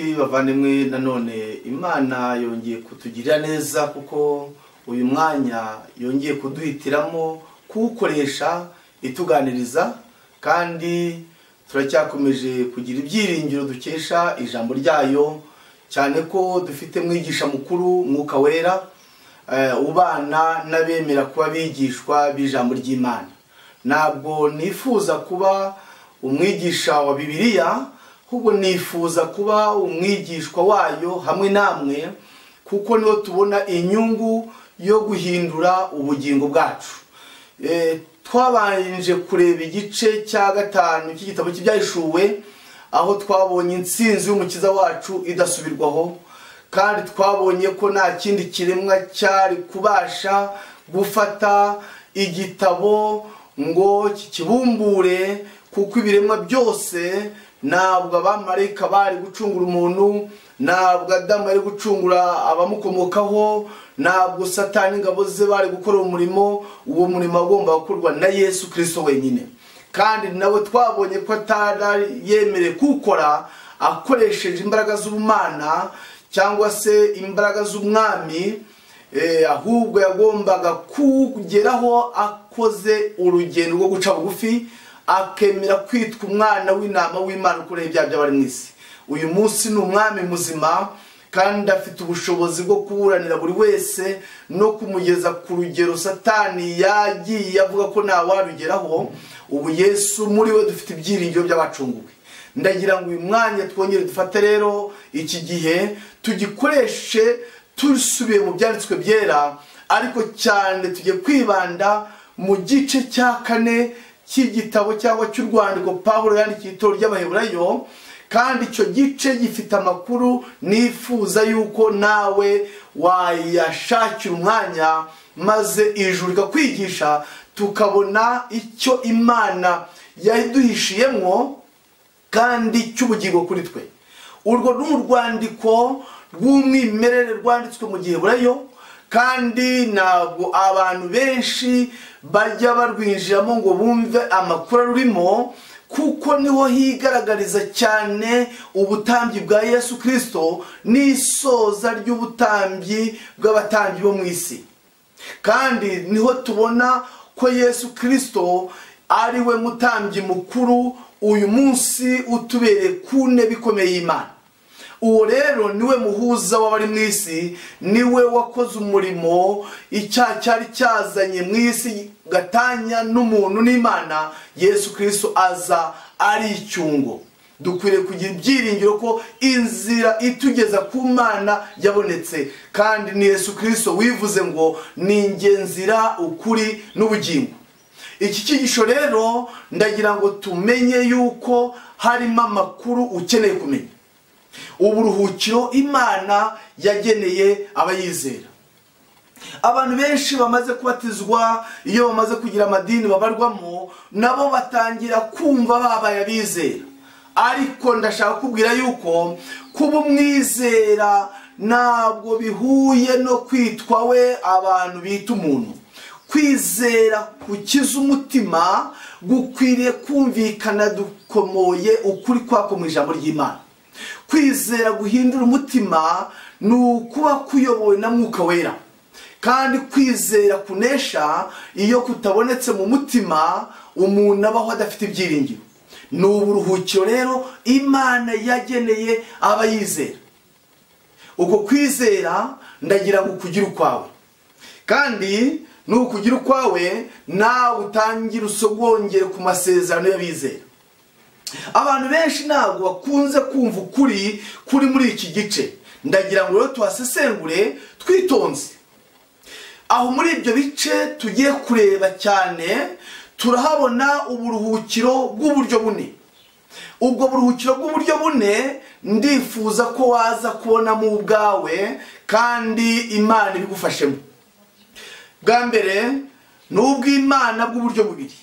Nshuti bavandimwe, nanone Imana yongeye kutugirira neza kuko uyu mwanya yongeye kuduhitiramo kuwukoresha ituganiriza, kandi turacyakomeje kugira ibyiringiro dukesha ijambo ryayo, cyane ko dufite mwigisha mukuru Mwuka Wera ubana n'abemera kuba bigishwa b'ijambo ry'Imana. Ntabwo nifuza kuba umwigisha wa Bibiliya, ahubwo nifuza kuba umwigishwa wayo hamwe namwe, kuko niho tubona inyungu yo guhindura ubugingo bwacu. Twabanje kureba igice cya 5 cy'igitabo cy'Ibyahishuwe, aho twabonye intsinzi y'umukiza wacu idasubirwaho, kandi twabonye ko nta kindi kiremwa cyari kubasha gufata igitabo ngo kikibumbure, kuko ibiremwa byose ntabwo abamarayika bari gucungura umuntu, ntabwo Adamu ari gucungura abamukomokaho, ntabwo Satani ingabo ze bari gukora umurimo. Uwo murimo agomba gukorwa na Yesu Kristo wenyine, kandi nawe twabonye ko atari yemereye kuwukora akoresheje imbaraga z'ubumana cyangwa se imbaraga z'umwami, ahubwo yagombaga kugeraho akoze urugendo rwo guca bugufi, akemera kwitwa umwana w'intama w'Imana ukoreye ibyaha by'abari mu isi. Uyu munsi ni umwami muzima, kandi afite ubushobozi bwo kuburanira buri wese no kumugeza ku rugero Satani yagiye avuga ko nta warugeraho. Ubu Yesu muri we dufite ibyiringiro by'abacunguwe. Ndagira ngo uyu mwanya twongere dufate rero iki gihe tugikoreshe tusubiye mu byanditswe byera, ariko cyane tujye kwibanda mu gice cya 4 cy'igitabo cyangwa cy'urwandiko Pawulo yandikiye itorero ry'Abaheburayo. Kandi icyo gice gifite amakuru nifuza yuko nawe wayashakira umwanya, maze ijuru rikakwigisha tukabona icyo Imana yaduhishiyemo kandi cy'ubugingo kuri twe. Urwo ni urwandiko rw'umwimerere rwanditswe mu Giheburayo, kandi ntabwo abantu benshi bajya barwinjiramo ngo bumve amakuru rurimo, kuko niho higaragariza cyane ubutambyi bwa Yesu Kristo n'isoza ry'ubutambyi bw'abatambyi bo mu isi. Kandi niho tubona ko Yesu Kristo ari we mutambyi mukuru uyu munsi utubereye ku ntebe ikomeye y'Imana. Uwo rero niwe muhuza w'abari mu isi, niwe wakoze umurimo icyaha cyari cyazanye mu isi gatanya n'umuntu n'Imana. Yesu Kristo aza ari icyungo. Dukwiriye kugira ibyiringiro ko inzira itugeza ku Mana yabonetse, kandi ni Yesu Kristo wivuze ngo ni njye nzira, ukuri n'ubugingo. Iki cyigisho rero ndagira ngo tumenye yuko harimo amakuru ukeneye kumenya. Uburuhukiro Imana yageneye abayizera. Abantu benshi bamaze kubatizwa, iyo bamaze kugira amadini babarwamo, nabo batangira kumva babaye abizera. Ariko ndashaka kubwira yuko kuba umwizera ntabwo bihuye no kwitwa we abantu bita umuntu. Kwizera kukiza umutima gukwiriye kumvikana dukomoye ukuri kwako mu ijambo ry'Imana. Kwizera guhindura umutima ni ukuba kuyobowe na Mwuka Wera, kandi kwizera kunesha iyo kutabonetse mu mutima umuntu abaho adafite ibyiringiro. Ni uburuhukiro rero Imana yageneye abayizera. Uko kwizera ndagira ngo kugira ukwawe, kandi nukugira ukwawe nawe utangira usogongere ku masezerano y'abizera. Abantu benshi ntabwo bakunze kumva ukuri kuri muri iki gice. Ndagira ngo rero tuhasesengure twitonze. Aho muri ibyo bice tugiye kureba cyane, turahabona uburuhukiro bw'uburyo bune. Ubwo buruhukiro bw'uburyo bune ndifuza ko waza kubonamo ubwawe, kandi Imana ibigufashemo. Bwa mbere ni ubw'Imana bw'uburyo bubiri.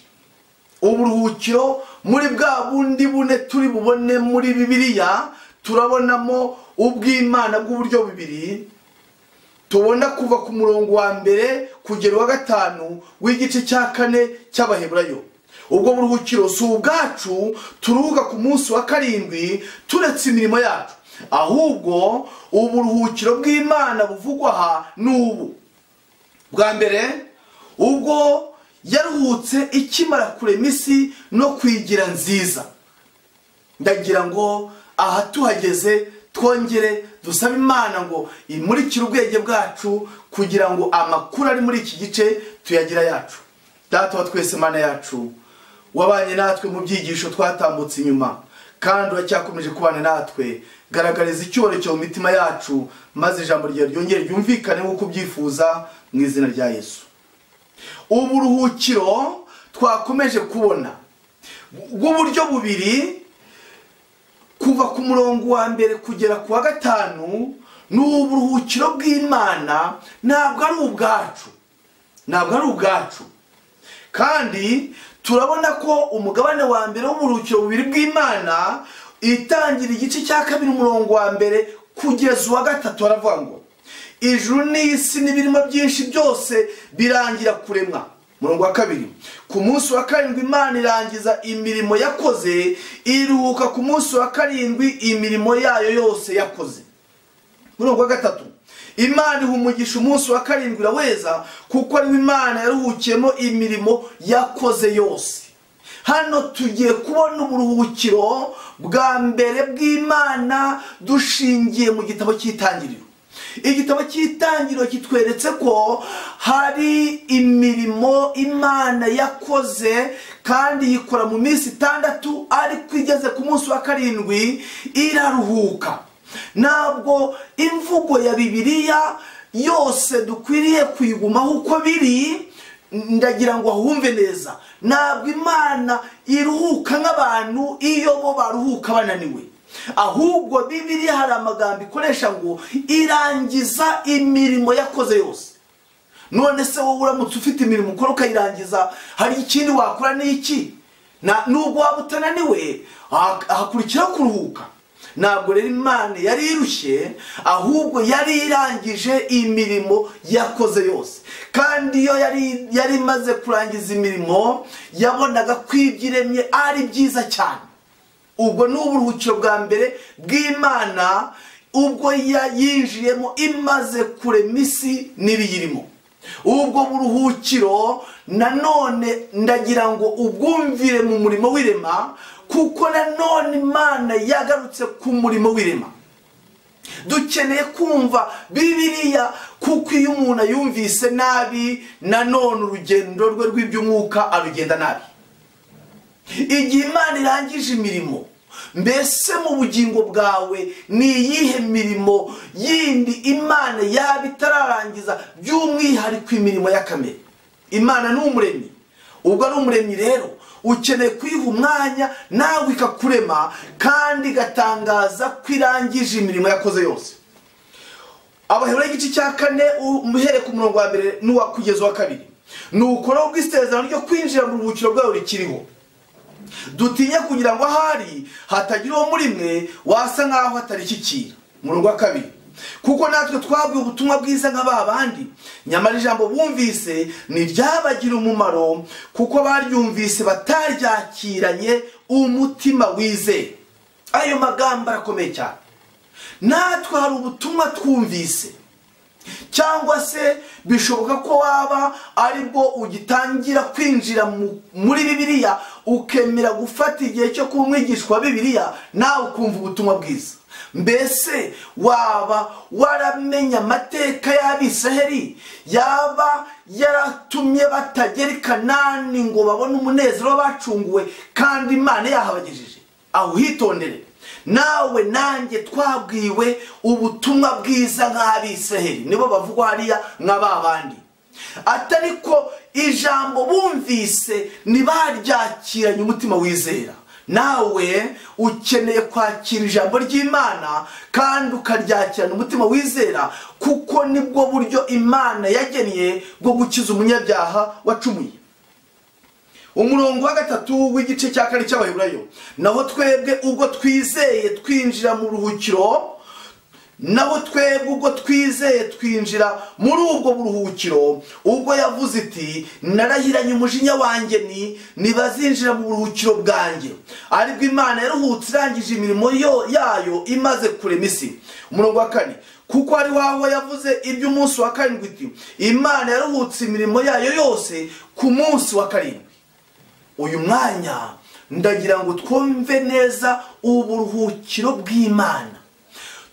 Uburuhukiro muri bwa bundi bune turi bubone muri Bibiliya, turabonamo ubw'Imana bw'uburyo bubiri. Tubona kuva ku murongo wa mbere kugera wa 5 w'igice cya 4 cy'Abaheburayo. Ubwo buruhukiro si ubwacu turuhuka ku munsi wa 7 turetse imirimo yacu, ahubwo uburuhukiro bw'Imana buvugwa aha n'ubu. Bwa mbere ubwo yaruhutse ikimara kurema isi no kwigira nziza. Ndagira ngo aha tuhageze twongere dusaba Imana ngo imurikire ubwenge bwacu kugira ngo amakuru ari muri iki gice tuyagira yacu. Data wa twese Mana yacu, wabanye natwe mu byigisho twatambutse inyuma kandi uracyakomeje kubana natwe. Garagariza icyubahiro cyo mu mitima yacu maze ijambo ryawe ryongere ryumvikane nk'uko ubyifuza mu izina rya Yesu. Uburuhukiro twakomeje kubona bw'uburyo bubiri kuva ku murongo wa mbere kugera ku wa 5 ni uburuhukiro bw'Imana, ntabwo ari ubwacu. Kandi turabona ko umugabane wa mbere w'uburuhukiro bubiri bw'Imana itangira igice cya 2 umurongo wa mbere kugeza uwa 3 aravuga ngo ijuru n'isi n'ibirimo byinshi byose birangira kuremwa. Murongo wa 2, ku munsi wa 7 Imana irangiza imirimo yakoze, iruhuka ku munsi wa 7 imirimo yayo yose yakoze. Murongo wa 3, Imana iha umugisha umunsi wa 7 iraweza kuko ari Imana yaruhukiyemo imirimo yakoze yose. Hano tugiye kubona uburuhukiro bwa mbere bw'Imana dushingiye mu gitabo cy'Itangiriro. Igitabo cy'Itangiriro kitweretse ko hari imirimo Imana yakoze kandi yikora mu minsi 6, ariko igeze ku munsi wa 7 iraruhuka. Ntabwo imvugo ya Bibiliya yose dukwiriye kuyigumaho uko biri. Ndagira ngo ahumve neza, ntabwo Imana iruhuka nk'abantu iyo bo baruhuka bananiwe. Ahubwo Bibiliya hari amagambo ikoresha ngo irangiza imirimo yakoze yose. None se wowe uramutse ufite imirimo ukora ukayirangiza, hari ikindi wakora n'iki? Nubwo waba utananiwe hakurikira kuruhuka. Ntabwo rero Imana yari irushye, ahubwo yari irangije imirimo yakoze yose. Kandi iyo yari imaze kurangiza imirimo yabonaga kw'ibyiremye ari byiza cyane. Ubwo ni uburuhukiro bwa mbere bw'Imana ubwo yinjiyemo imaze kurema isi n'ibiyirimo. Ubwo buruhukiro nanone ndagira ngo ubwumvire mu murimo w'irema, kuko nanone Imana yagarutse ku murimo w'irema. Dukeneye kumva Bibiliya, kuko iyo umuntu yumvise nabi nanone urugendo rwe rw'iby'umwuka arugenda nabi. Igihe Imana irangije imirimo, mbese mu bugingo bwawe ni iyihe mirimo yindi Imana yaba itararangiza by'umwihariko imirimo ya kamere? Imana ni umuremyi. Ubwo ari umuremyi rero ukeneye kuyiha umwanya nawe ikakurema kandi igatangaza ko irangije imirimo yakoze yose. Abaheburayo igice cya 4 umuhere ku murongo wa mbere n'uwa kugeza wa 2, nuko no bw'isezerano ryo kwinjira mu buruhukiro bwawe rikiriho. Dutinye kugira ngo ahari hatagira uwo muri mwe wasa nkaho atarikikira. Murongo wa 2, kuko natwe twabwiye ubutumwa bwiza nk'abandi, nyamara ijambo bumvise ntiryabagira umumaro kuko baryumvise bataryakiranye umutima wizeye. Ayo magambo arakomeye cyane. Natwe hari ubutumwa twumvise, cyangwa se bishoboka ko waba aribwo ugitangira kwinjira muri Bibiliya ukemera gufata igihe cyo kuba umwigishwa wa Bibiliya nawe ukumva ubutumwa bwiza. Mbese waba waramenya amateka y'Abisiraheli yaba yaratumye batagera i Kanani ngo babone umunezero bacunguwe kandi Imana yahabagejeje? Aho hitondere, nawe nanjye twabwiwe ubutumwa bwiza nk'Abisiraheli, nibo bavugwa hariya nk'ababandi. Atariko ijambo bumvise ntibaryakiranye umutima wizera. Nawe ukeneye kwakira ijambo ry'Imana kandi ukaryakirana umutima wizera, kuko nibwo buryo Imana yagennye bwo gukiza umunyabyaha wacumuye. Umurongo wa 3 w'igice cya 4 cy'Abaheburayo, naho twebwe ubwo twizeye twinjira mu ruhukiro naho twebwe ubwo twizeye twinjira muri ubwo buruhukiro, ubwo yavuze iti narahiranye umujinya wanjye ntibazinjira mu buruhukiro bwanjye, aribwo Imana yaruhutse irangije imirimo yayo imaze kurema isi. Umurongo wa 4, kuko ari waho yavuze iby'umunsi wa 7 iti Imana yaruhutse imirimo yayo yose ku munsi wa 7. Uyu mwanya ndagira ngo twumve neza uburuhukiro bw'Imana.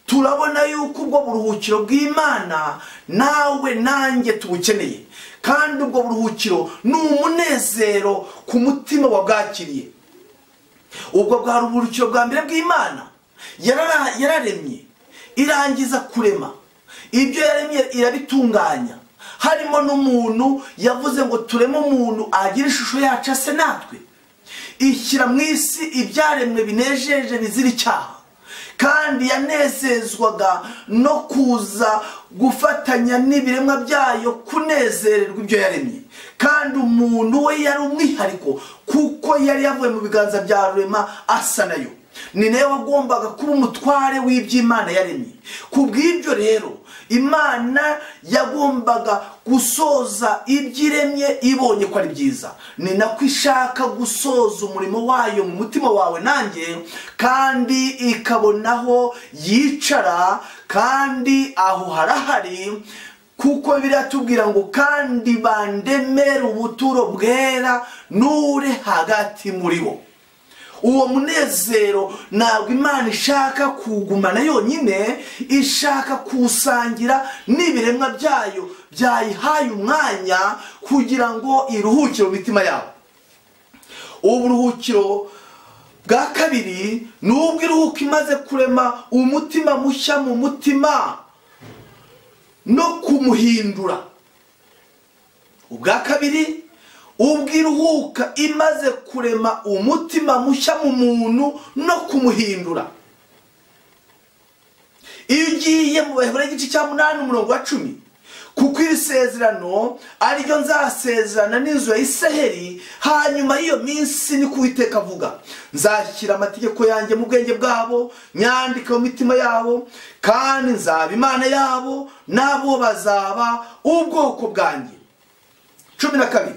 Turabona yuko ubwo buruhukiro bw'Imana nawe nanjye tubukeneye, kandi ubwo buruhukiro ni umunezero ku mutima wabwakiriye. Ubwo bwa buruhukiro bwa mbere bw'Imana yararemye irangiza kurema, ibyo yaremye irabitunganya, harimo n'umuntu yavuze ngo tureme umuntu agira ishusho yacu ase natwe, ishyira mu isi ibyaremwe binejeje bizira icyaha, kandi yanezezwaga no kuza gufatanya n'ibiremwa byayo kunezererwa ibyo yaremye. Kandi umuntu we yari umwihariko kuko yari yavuye mu biganza bya rurema asa nayo, ni nawe wagombaga kuba umutware w'iby'Imana yaremye. Kubw'ibyo rero Imana yagombaga gusoza ibyiremye ibonye ko ari byiza, ni nako ishaka gusoza umurimo wayo mu mutima wawe nanjye, kandi ikabonaho yicara, kandi aho harahari, kuko biratubwira ngo kandi bandemere ubuturo bwera nure hagati muri bo. Uwo munezero ntabwo Imana ishaka kugumana yonyine, ishaka kusangira n'ibiremwa byayo byayihaye umwanya kugira ngo iruhukire mu mitima yabo. Uburuhukiro bwa kabiri ni ubwo iruhuka imaze kurema umutima mushya mu mutima no kumuhindura. Ubwa kabiri, ubwo iruhuka imaze kurema umutima mushya mu muntu no kumuhindura. Iyo ugiye mu Baheburayo igice cya 8 umurongo wa 10, kuko iri sezerano ariryo nzasezerana n'inzu ya Isiraheli hanyuma y'iyo minsi, ni ku Uwiteka avuga, nzashyira amategeko yanjye mu bwenge bwabo, nyandika mu mitima yabo, kandi nzaba Imana yabo, nabo bazaba ubwoko bwanjye. 12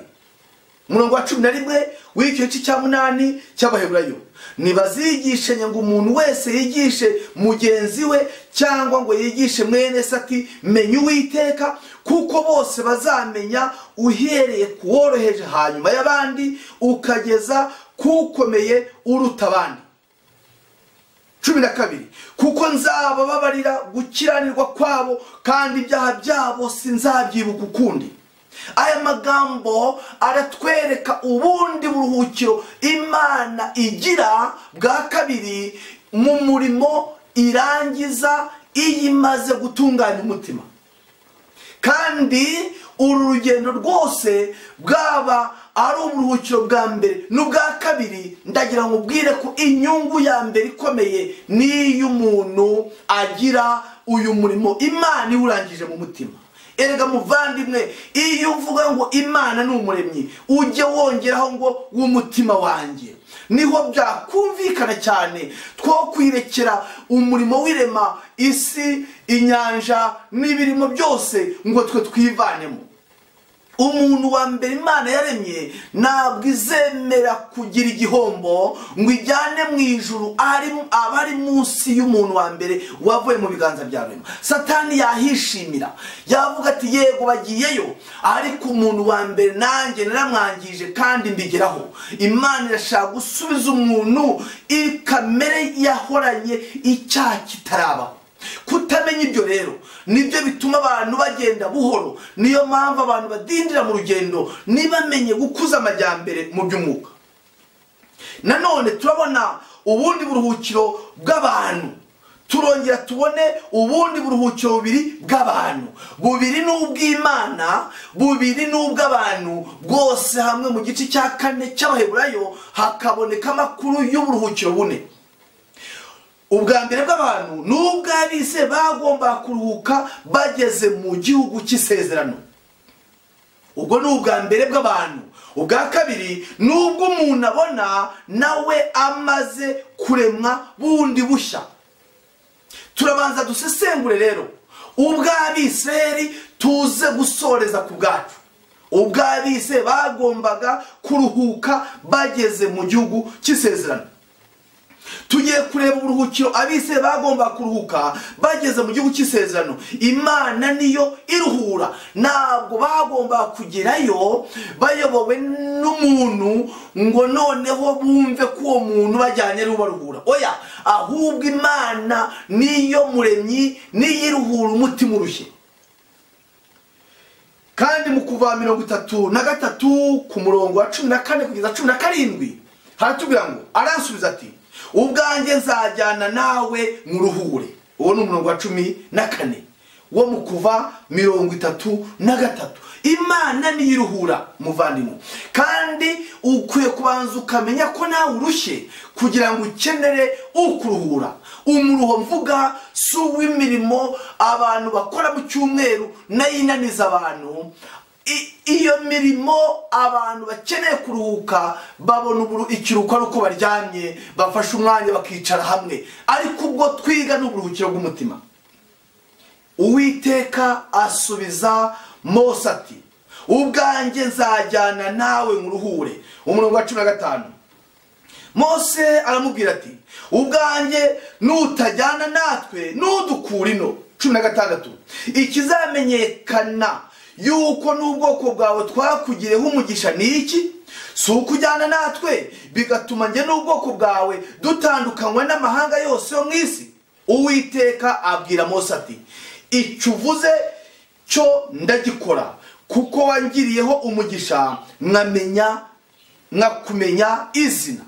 umurongo wa 11 w'icyo gice cya 8 cy'Abaheburayo, ntibazigishanya ngo umuntu wese yigishe mugenzi we cyangwa ngo yigishe mwene se ati menya Uwiteka, kuko bose bazamenya uhereye ku woroheje hanyuma y'abandi ukageza kukomeye uruta abandi. 12 kuko nzabababarira gukiranirwa kwabo, kandi ibyaha byabo sinzabyibuka ukundi. Aya magambo aratwereka ubundi buruhukiro Imana igira bwa kabiri mu murimo irangiza iyo imaze gutunganya umutima. Kandi uru rugendo rwose bwaba ari uburuhukiro bwa mbere n'ubwa kabiri, ndagira ngo ubwire ko inyungu ya mbere ikomeye niyo umuntu agira uyu murimo Imana iwurangije mu mutima. Erega muvandimwe, iyo uvuga ngo Imana ni umuremyi, ujye wongeraho ngo w'umutima wanjye, niho byakumvikana cyane. Two kwirekera umurimo w'irema isi, inyanja n'ibirimo byose ngo twe twivanemo. Umuntu wa mbere Imana yaremye ntabwo izemera kugira igihombo ngo ijyane mu ijuru abari munsi y'umuntu wa mbere wavuye mu biganza bya rurema. Satani yahishimira, yavuga ati yego bagiyeyo, ariko umuntu wa mbere nanjye naramwangije kandi mbigeraho. Imana irashaka gusubiza umuntu ikamere yahoranye icyaha kitarabaho. Kutamenya ibyo rero nibyo bituma abantu bagenda buhoro, niyo mpamvu abantu badindira mu rugendo ntibamenye gukuza amajyambere mu by'umwuka. Nanone turabona ubundi buruhukiro bw'abantu, turongera tubone ubundi buruhukiro bubiri bw'abantu, bubiri n'ubw'Imana, bubiri n'ubw'abantu, bwose hamwe mu gice cya 4 cy'Abaheburayo hakaboneka amakuru y'uburuhukiro bune. Ubwa mbere bw'abantu n'ubwo abise bagomba kuruhuka bageze mu gihugu cy'isezerano. Ubwo ni ubwa mbere bw'abantu. Ubwa kabiri n'ubwo umuntu abona nawe amaze kuremwa bundi bushya. turabanza dusesengure rero ubw'Abisirayeli tuze gusoreza ku bwacu. Ubw'Abisirayeli bagombaga kuruhuka bageze mu gihugu cy'isezerano. Tugiye kureba uburuhukiro Abisirayeli bagomba kuruhuka bageze mu gihugu cy'isezerano. Imana niyo iruhura, ntabwo bagomba kugerayo bayobowe n'umuntu ngo noneho bumve ko uwo muntu bajyanye n'ubaruhura. Oya, ahubwo Imana niyo muremyi, niyo iruhura umutima urushye. Kandi mu Kuva 33 ku murongo wa 14 kugeza 17 haratubwira ngo, aransubiza ati ubwanjye nzajyana nawe muruhure. Uwo ni umurongo wa 14 wo mu Kuva 33. Imana niyo iruhura muvandimwe, kandi ukwiye kubanza ukamenya ko nawe urushye kugira ngo ukenere ukuruhura. Umuruho mvuga si uw'imirimo abantu bakora mu cyumweru nayinaniza abantu. Iyo mirimo abantu bakeneye kuruhuka babona ikiruhuko ari uko baryamye bafashe umwanya bakicara hamwe. Ariko ubwo twiga n'uburuhukiro bw'umutima, Uwiteka asubiza Mose ati ubwanjye nzajyana nawe muruhure. Umurongo wa 15 Mose aramubwira ati ubwanjye nutajyana natwe nudukura ino. 16 ikizamenyekana yuko n'ubwoko bwawe twakugireho umugisha ni iki? Si ukujyana natwe bigatuma njye n'ubwoko bwawe dutandukanywa n'amahanga yose yo mu isi? Uwiteka abwira Mose ati icyo uvuze cyo ndagikora, kuko wangiriyeho umugisha nkakumenya izina.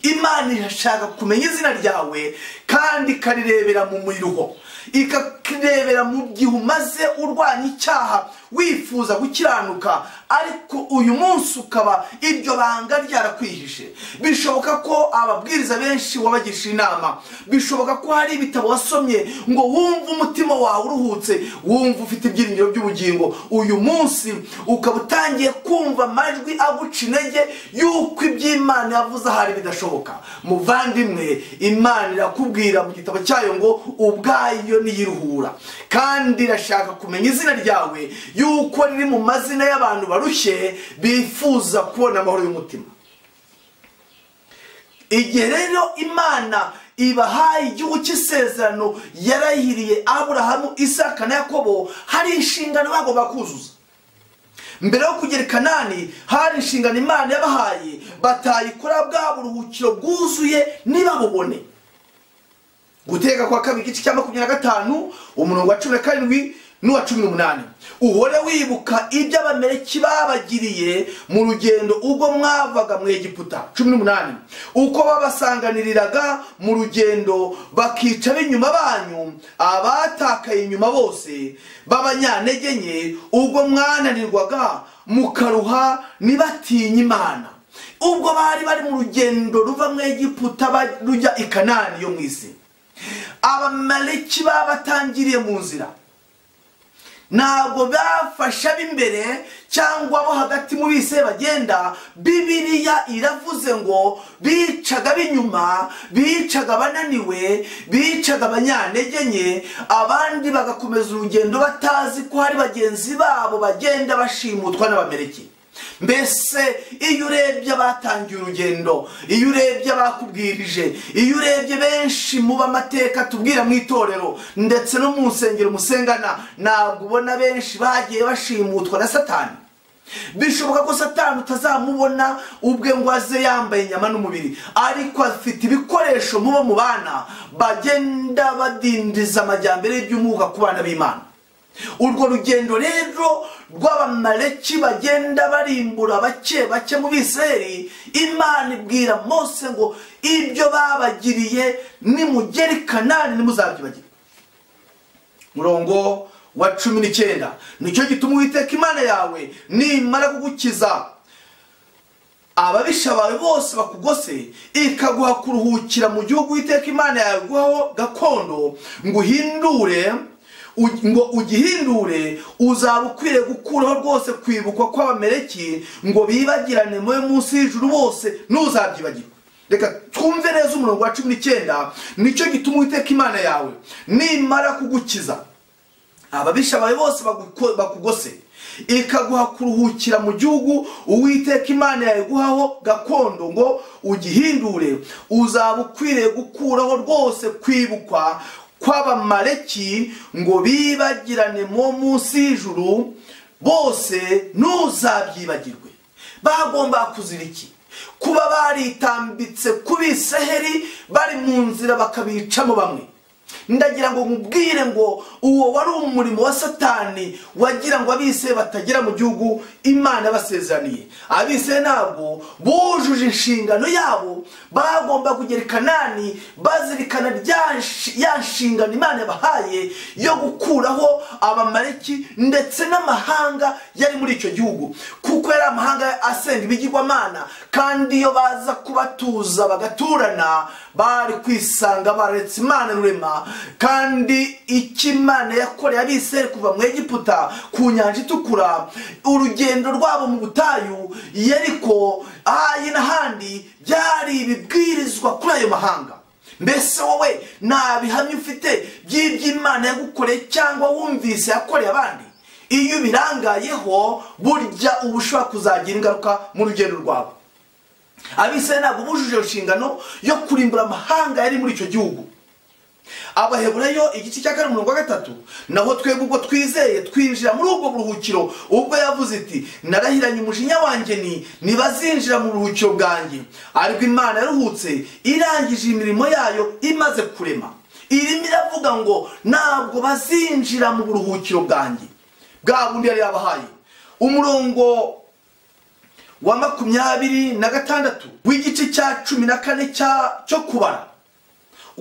Imana irashaka kumenya izina ryawe kandi ikarirebera mu miruho, ikakirebera mu gihe umaze urwanya icyaha wifuza gukiranuka, ariko uyu munsi ukaba iryo banga ryarakwihishe. Bishoboka ko ababwiriza benshi wabagisha inama, bishoboka ko hari ibitabo wasomye ngo wumve umutima wawe uruhutse, wumve ufite ibyiringiro by'ubugingo. Uyu munsi ukaba utangiye kumva amajwi aguca intege yuko iby'Imana yavuze ahari bidashoboka. Muvandimwe, Imana irakubwira mu gitabo cyayo ngo ubwayo niyiruhura, kandi irashaka kumenya izina ryawe yuko riri mu mazina y'abantu barushye bifuza kubona amahoro y'umutima. Igihe rero Imana ibahaye igihugu cy'isezerano yarahiriye Aburahamu, Isaka na Yakobo, hari inshingano bagomba kuzuza. Mbere yo kugera i Kanani hari inshingano Imana yabahaye batayikora bwa buruhukiro bwuzuye ntibabubone. Guteka kwa 2 igice cya 25 umurongo wa 17 n'uwa 18 uhore wibuka ibyo Abamaleki babagiriye mu rugendo ubwo mwavaga mu Egiputa. 18 uko babasanganiriraga mu rugendo bakica b'inyuma banyu, abatakaye inyuma bose b'abanyantege nke, ubwo mwananirwaga mukaruha nibatinye Imana. Ubwo bari mu rugendo ruva mu Egiputa rujya i Kanani yo mu isi, Abamaleki babatangiriye mu nzira. Ntabwo bafasha b'imbere cyangwa bo hagati mu bise bagenda. Bibiliya iravuze ngo bicaga b'inyuma, bicaga bananiwe, bicaga abanyantege nke, abandi bagakomeza urugendo batazi ko hari bagenzi babo bagenda bashimutwa n'Abamaleki. Mbese iyo urebye abatangiye urugendo, iyo urebye abakubwirije, iyo urebye benshi mu b'amateka tubwira mu itorero ndetse no mu nsengero musengana, ntabwo ubona benshi bagiye bashimutwa na Satani. Bishoboka ko Satani utazamubona ubwe ngo aze yambaye inyama n'umubiri, ariko afite ibikoresho mubo mu bana bagenda badindiza amajyambere y'iby'umwuka ku bana b'Imana. Urwo rugendo rero rw'Abamaleki bagenda barimbura bake mu Bisirayeli, Imana ibwira Mose ngo ibyo babagiriye nimugera i Kanani ntimuzabyibagirwe. Murongo wa 19 nicyo gituma Uwiteka Imana yawe nimara kugukiza ababisha bawe bose bakugose, ikaguha kuruhukira mu gihugu Uwiteka Imana yawe guhaho gakondo ngo ugihindure, uzaba ukwiriye gukuraho rwose kwibukwa kw'Abamaleki ngo bibagirane mu munsi y'ijuru bose, ntuzabyibagirwe. reka twumve neza umurongo wa 19. Nicyo gituma Uwiteka Imana yawe nimara kugukiza ababisha bawe bose bakugose, ikaguha kuruhukira mu gihugu Uwiteka Imana yawe guhaho gakondo ngo ugihindure, uzaba ukwiriye gukuraho rwose kwibukwa kw'Abamaleki ngo bibagirane mu munsi y'ijuru, bose ntuzabyibagirwe. Bagomba kuzira iki? Kuba baritambitse kubisaheri bari mu nzira bakabicamo bamwe. Ndagira ngo mubwire ngo uwo wari umurimo wa Satani wagira ngo abise batagera mu gihugu Imana basezeraniye. Abise ntabwo bujuje inshingano yabo, bagomba kugera i Kanani bazirikana ya nshingano Imana yabahaye yo gukuraho Abamaleki ndetse n'amahanga yari muri icyo gihugu, kuko yari amahanga asenga ibigirwamana, kandi iyo baza kubatuza bagaturana bari kwisanga baretse Imana rurema. Kandi Imana yakoreye Abisirayeli kuva mu Egiputa ku nyanja itukura, urugendo rwabo mu butayu Yeriko ahayi n'ahandi byari ibibwirizwa kuri ayo mahanga. Mbese wowe nta bihamya ufite by'iby'Imana yagukoreye cyangwa wumvise yakoreye abandi? Iyo birangayeho burya uba ushobora kuzagira ingaruka mu rugendo rwabo. Abisirayeli ntabwo bujuje inshingano yo kurimbura amahanga yari muri icyo gihugu. Abaheburayo igice cya 3 naho twebwe ubwo twizeye twinjira muri ubwo buruhukiro, ubwo yavuze iti narahiranye umujinya wanjye nibazinjira mu buruhukiro bwanjye. Ariko Imana yaruhutse irangije imirimo yayo imaze kurema, irimo iravuga ngo ntabwo bazinjira mu buruhukiro bwanjye bwa bundi yari yabahaye. Umurongo wa 26 w'igice cya 14 cyo kubara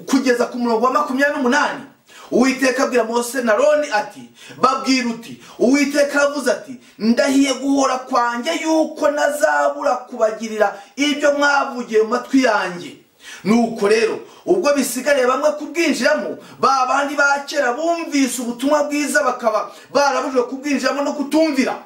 kugeza ku murongo wa 28, Uwiteka abwira Mose na Aroni ati babwira uti Uwiteka avuze ati ndahiye guhora kwanjye yuko nazabura kubagirira ibyo mwavugiye mu matwi yanjye. Nuko rero ubwo bisigariye bamwe kubwinjiramo, ba bandi ba kera bumvise ubutumwa bwiza bakaba barabujwe kubwinjiramo no kutumvira,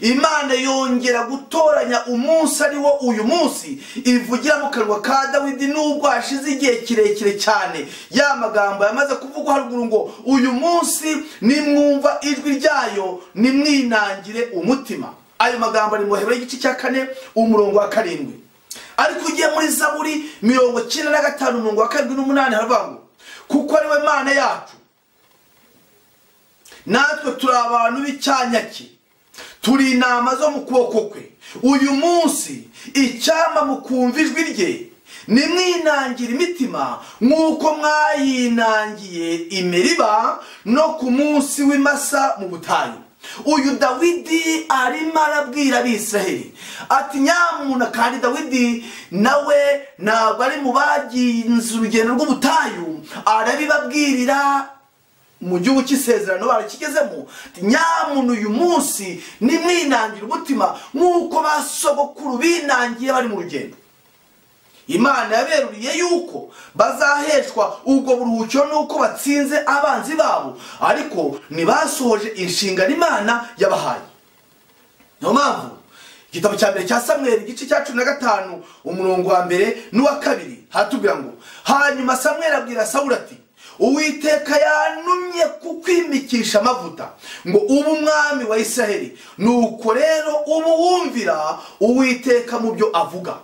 Imana yongera gutoranya umunsi ari wo uyu munsi ivugira mu kanwa ka Dawidi nubwo hashize igihe kirekire cyane. Ya magambo yamaze kuvugwa haruguru ngo uyu munsi nimwumva ijwi ryayo nimwinangire umutima. Ayo magambo ari mu Baheburayo igice cya 4 umurongo wa 7. Ariko ugiye muri Zaburi 95 umurongo wa 7 n'8 haravuga ngo kuko ari we Mana yacu, natwe turi abantu b'icyanyaki, turi intama zo mu kuboko kwe. Uyu munsi icyama mukumva ijwi rye, nimwinangira imitima nk'uko mwayinangiye i Meriba no ku munsi w'imasa mu butayu. Uyu Dawidi arimo arabwira Abisirayeli ati nyamuna, kandi Dawidi nawe ntabwo ari mu bagize urugendo rw'ubutayu, arabibabwirira mu gihugu cy'isezerano barakigezemo. Nyamuna uyu munsi nimwinangira umutima nk'uko basogokuru binangiye bari mu rugendo. Imana yaberuriye yuko bazaheshwa ubwo buruhukiro nuko batsinze abanzi babo, ariko ntibasohoje inshingano Imana yabahaye. Niyo mpamvu igitabo cya mbere cya Samweli igice cya 15 umurongo wa 1 n'uwa 2 hatubwira ngo hanyuma Samweli abwira Sawuli ati Uwiteka yanumye kukwimikisha amavuta ngo ubu umwami wa Isirayeli. Nuko rero ubu wumvira Uwiteka mu byo avuga.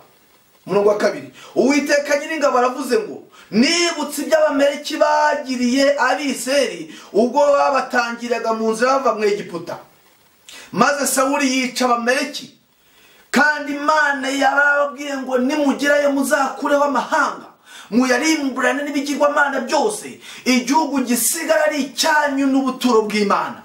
Umurongo wa 2 Uwiteka nyiringabo aravuze ngo nibutse iby'Abamaleki bagiriye Abisirayeli ubwo babatangiraga mu nzira bava mu Egiputa. Maze Sawuli yica Abamaleki, kandi Imana yarababwiye ngo nimugerayo muzakureho amahanga muyarimburane n'ibigirwamana byose, igihugu gisigara ari icyanyu n'ubuturo bw'Imana.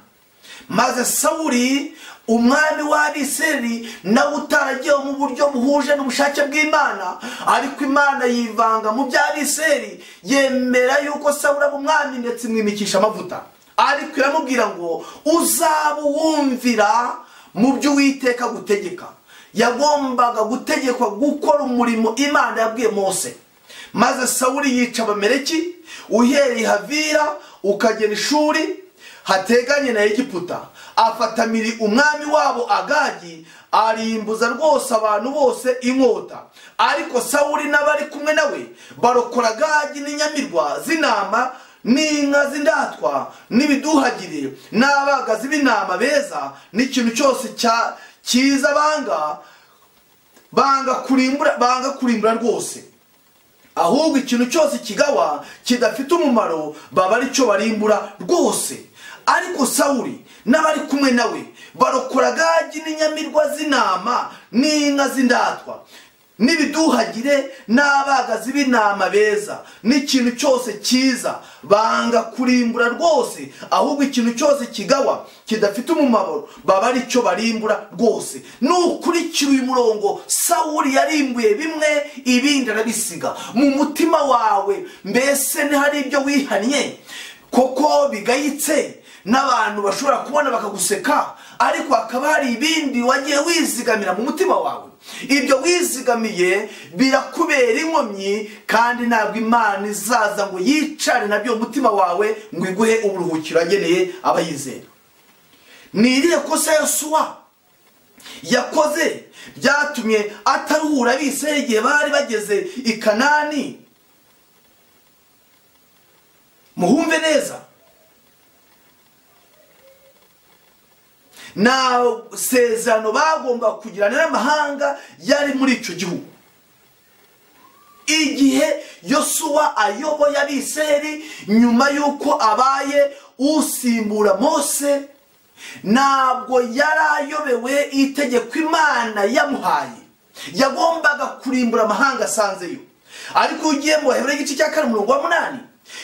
Maze Sawuli umwami w'Abisirayeli nawe utaragiye mu buryo buhuje n'ubushake bw'Imana, ariko Imana yivanga mu by'Abisirayeli yemera yuko Sawuli aba umwami ndetse imwimikisha amavuta. Ariko iramubwira ngo uzaba wumvira mu byo Uwiteka gutegeka. Yagombaga gutegekwa gukora umurimo Imana yabwiye Mose. Maze Sawuli yica Abamaleki uhereye Havira ukagera Ishuri, hateganye na Egiputa, afata Miri umwami wabo Agagi, arimbuza rwose abantu bose inkota. Ariko Sawuli n'abari kumwe nawe barokora Agagi n'inyamirwa z'intama n'inka z'indatwa n'ibiduhagire n'abagazi b'intama beza n'ikintu cyose cyiza banga kurimbura rwose. Ahubwo ikintu cyose kigawa kidafite umumaro baba ari cyo barimbura rwose. Ariko Sawuli n'abari kumwe nawe barokora Agagi n'inyamirwa z'intama n'inka z'indatwa n'ibiduhagire n'abagazi b'intama beza n'ikintu cyose cyiza banga kurimbura rwose. Ahubwo ikintu cyose kigawa kidafite umumaro baba ari cyo barimbura rwose. Nukurikira uyu murongo, Sawuli yarimbuye bimwe ibindi arabisiga. Mu mutima wawe mbese ntihari ibyo wihannye koko bigayitse n'abantu bashobora kubona bakaguseka, ariko hakaba hari ibindi wagiye wizigamira mu mutima wawe? Ibyo wizigamiye birakubera inkomyi, kandi ntabwo Imana izaza ngo yicare nabyo umutima wawe ngo iguhe uburuhukiro ageneye abayizera. Ni irihe kosa Yosuwa yakoze byatumye ataruhura Abisirayeli igihe bari bageze i Kanani? Muhumve neza, na sezerano bagomba kugirana n'amahanga yari muri icyo gihugu. Igihe Yosuwa ayoboye Abisirayeli nyuma y'uko abaye usimbura Mose, ntabwo yari ayobewe itegeko Imana yamuhaye. Yagombaga kurimbura amahanga asanzeyo. Ariko ugiye mu Baheburayo igice cya 8,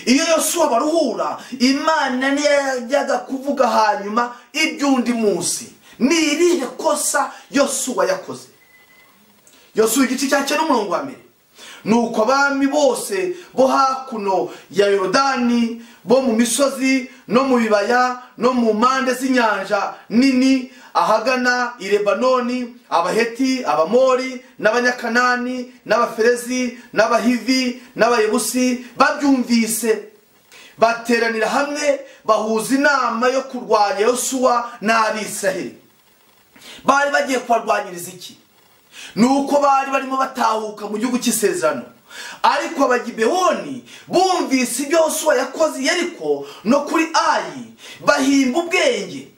iyo Yosuwa baruhura, Imana niyo yajyaga kuvuga hanyuma iby'undi munsi. Ni irihe kosa Yosuwa yakoze? Yosuwa igice cya 9 nuko abami bose bo hakuno ya Yorodani, bo mu misozi no mu bibaya no mu mpande z'inyanja nini ahagana i Lebanoni, Abaheti, Abamori n'Abanyakanani n'Abaferezi n'Abahivi n'Abayebusi babyumvise, bateranira hamwe bahuza inama yo kurwanya Yosuwa n'Abisirayeli. Bari bagiye kubarwanyiriza iki? Nuko bari barimo batahuka mu gihugu cy'isezerano. Ariko Abagibewoni bumvise ibyo Yosuwa yakoze Yeriko no kuri Ayi, bahimba ubwenge,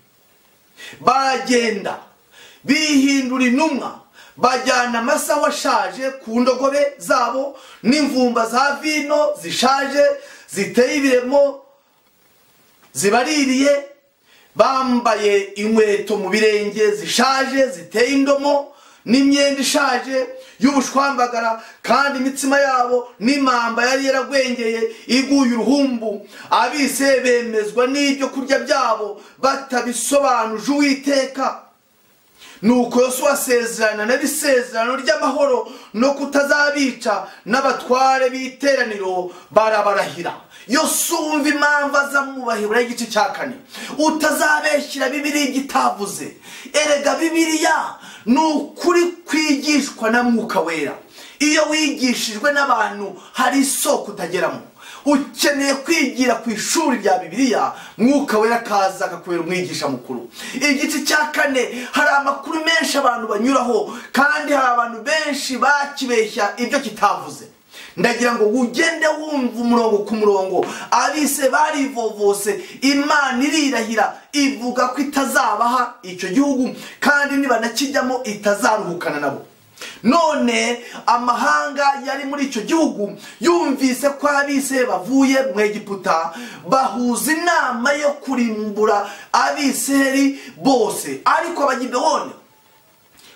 baragenda bihindura intumwa, bajyana amasaho ashaje ku ndogobe zabo n'imvumba za vino zishaje ziteye ibiremo zibaririye, bambaye inkweto mu birenge zishaje ziteye indomo n'imyenda ishaje y'ubushwambagara, kandi imitsima yabo n'imamba yari yaragwengeye iguye uruhumbu. Abisirayeli bemezwa n'ibyo kurya byabo batabisobanuje Uwiteka. Nuko Yosuwa asezerana n'isezerano ry'amahoro no kutazabica n'abatware b'iteraniro barabarahira. Yosuwa impamvu aza mu Baheburayo igice cya 4, utazabeshyira Bibiliya igitavuze. Erega Bibiliya ni ukuri kwigishwa na Mwuka Wera. Iyo wigishijwe n'abantu hari isoko utageramo. Ukeneye kwigira ku ishuri rya Bibiliya, Mwuka Wera akaza akakubera umwigisha mukuru. Igice cya 4 hari amakuru menshi abantu banyuraho, kandi hari abantu benshi bakibeshya ibyo kitavuze. Ndagira ngo ugende wumva umurongo ku murongo. Abise barivovose, Imana irirahira ivuga ko itazabaha icyo gihugu, kandi niba nakijyamo itazaruhukana nabo. None amahanga yari muri icyo gihugu yumvise ko Abisirayeli bavuye mu Egiputa, bahuza inama yo kurimbura Abisirayeli bose. Ariko Abagibewoni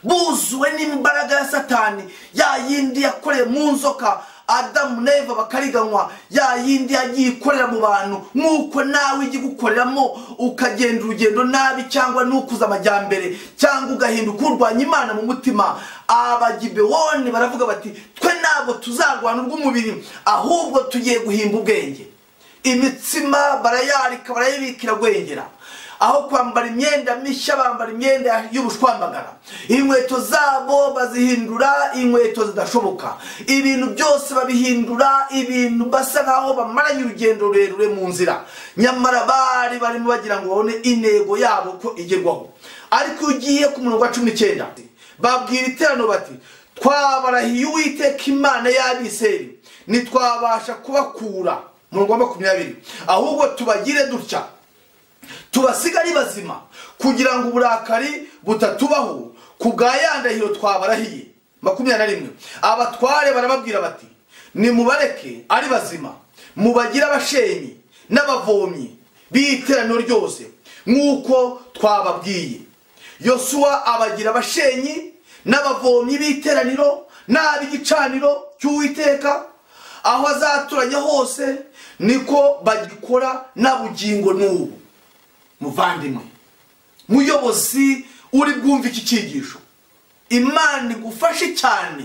buzuwe n'imbaraga ya Satani, ya yindi yakoreye mu nzoka Adamu na Eva bakariganywa, ya yindi yagiye ikorera mu bantu nk'uko nawe ijya gukoreramo, ukagenda urugendo nabi cyangwa nukuza amajyambere cyangwa ugahinduka urwanya Imana mu mutima. Abagibewoni baravuga bati, twe ntabwo tuzarwana urw'umubiri, ahubwo tugiye guhimba ubwenge. Imitsima barayarika barayibikira gwengera. aho kwambara imyenda mishya bambara imyenda y'ubushwambagara, inkweto zabo bazihindura inkweto zidashoboka, ibintu byose babihindura ibintu basa nkaho bamaranye urugendo rurerure mu nzira, nyamara bari barimo bagira ngo babone intego yabo ko igerwaho. Ariko ugiye ku murongo wa 19 babwira iterano bati, twabarahiye Uwiteka Imana y'Abisirayeli ntitwabasha kubakura, murongo wa 20, ahubwo tubagire dutya, tubasiga ari bazima kugira ngo uburakari butatubaho ku bwa ya ndahiro twabarahiye. 21 abatware barababwira bati, nimubareke ari bazima, mubagire abashenyi n'abavomyi b'iteraniro ryose nk'uko twababwiye. Yosuwa abagira abashenyi n'abavomyi b'iteraniro n'ab'igicaniro cy'Uwiteka, aho azaturanya hose niko bagikora na bugingo n'ubu. Muvandimwe muyobozi uri bwumva iki cyigisho, Imana igufashe cyane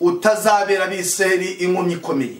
utazabera Abisirayeli inkomyi ikomeye.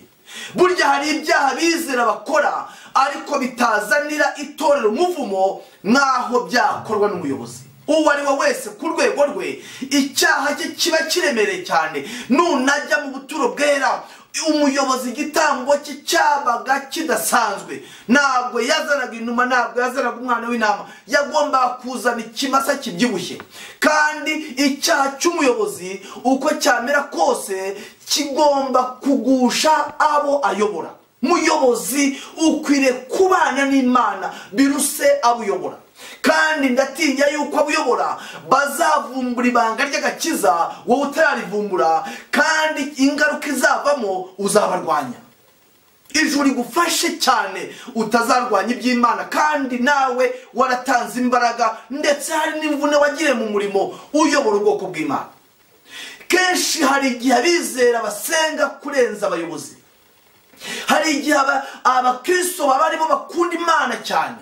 Burya hari ibyaha bizera bakora ariko bitazanira itorero umuvumo nk'aho byakorwa n'umuyobozi uwo ari we wese ku rwego rwe. Icyaha cye kiba kiremereye cyane. Nunajya mu buturo bwera, umuyobozi igitambo cye cyabaga kidasanzwe, ntabwo yazanaga inuma, ntabwo yazanaga umwana w'intama, yagombaga kuzana ikimasa kibyibushye. Kandi icyaha cy'umuyobozi uko cyamera kose kigomba kugusha abo ayobora. Muyobozi ukwiriye kubana n'Imana biruse abuyobora, kandi ndatinya yuko abuyobora bazavumbura ibanga ry'agakiza wowe utararivumbura, kandi ingaruka izavamo uzabarwanya. Ijuru rigufashe cyane utazarwanya iby'Imana, kandi nawe waratanze imbaraga ndetse hari n'imvune wagiriye mu murimo uyobora ubwoko bw'Imana. Kenshi hari igihe abizera basenga kurenza abayobozi, hari igihe abakristo baba aribo bakunda Imana cyane,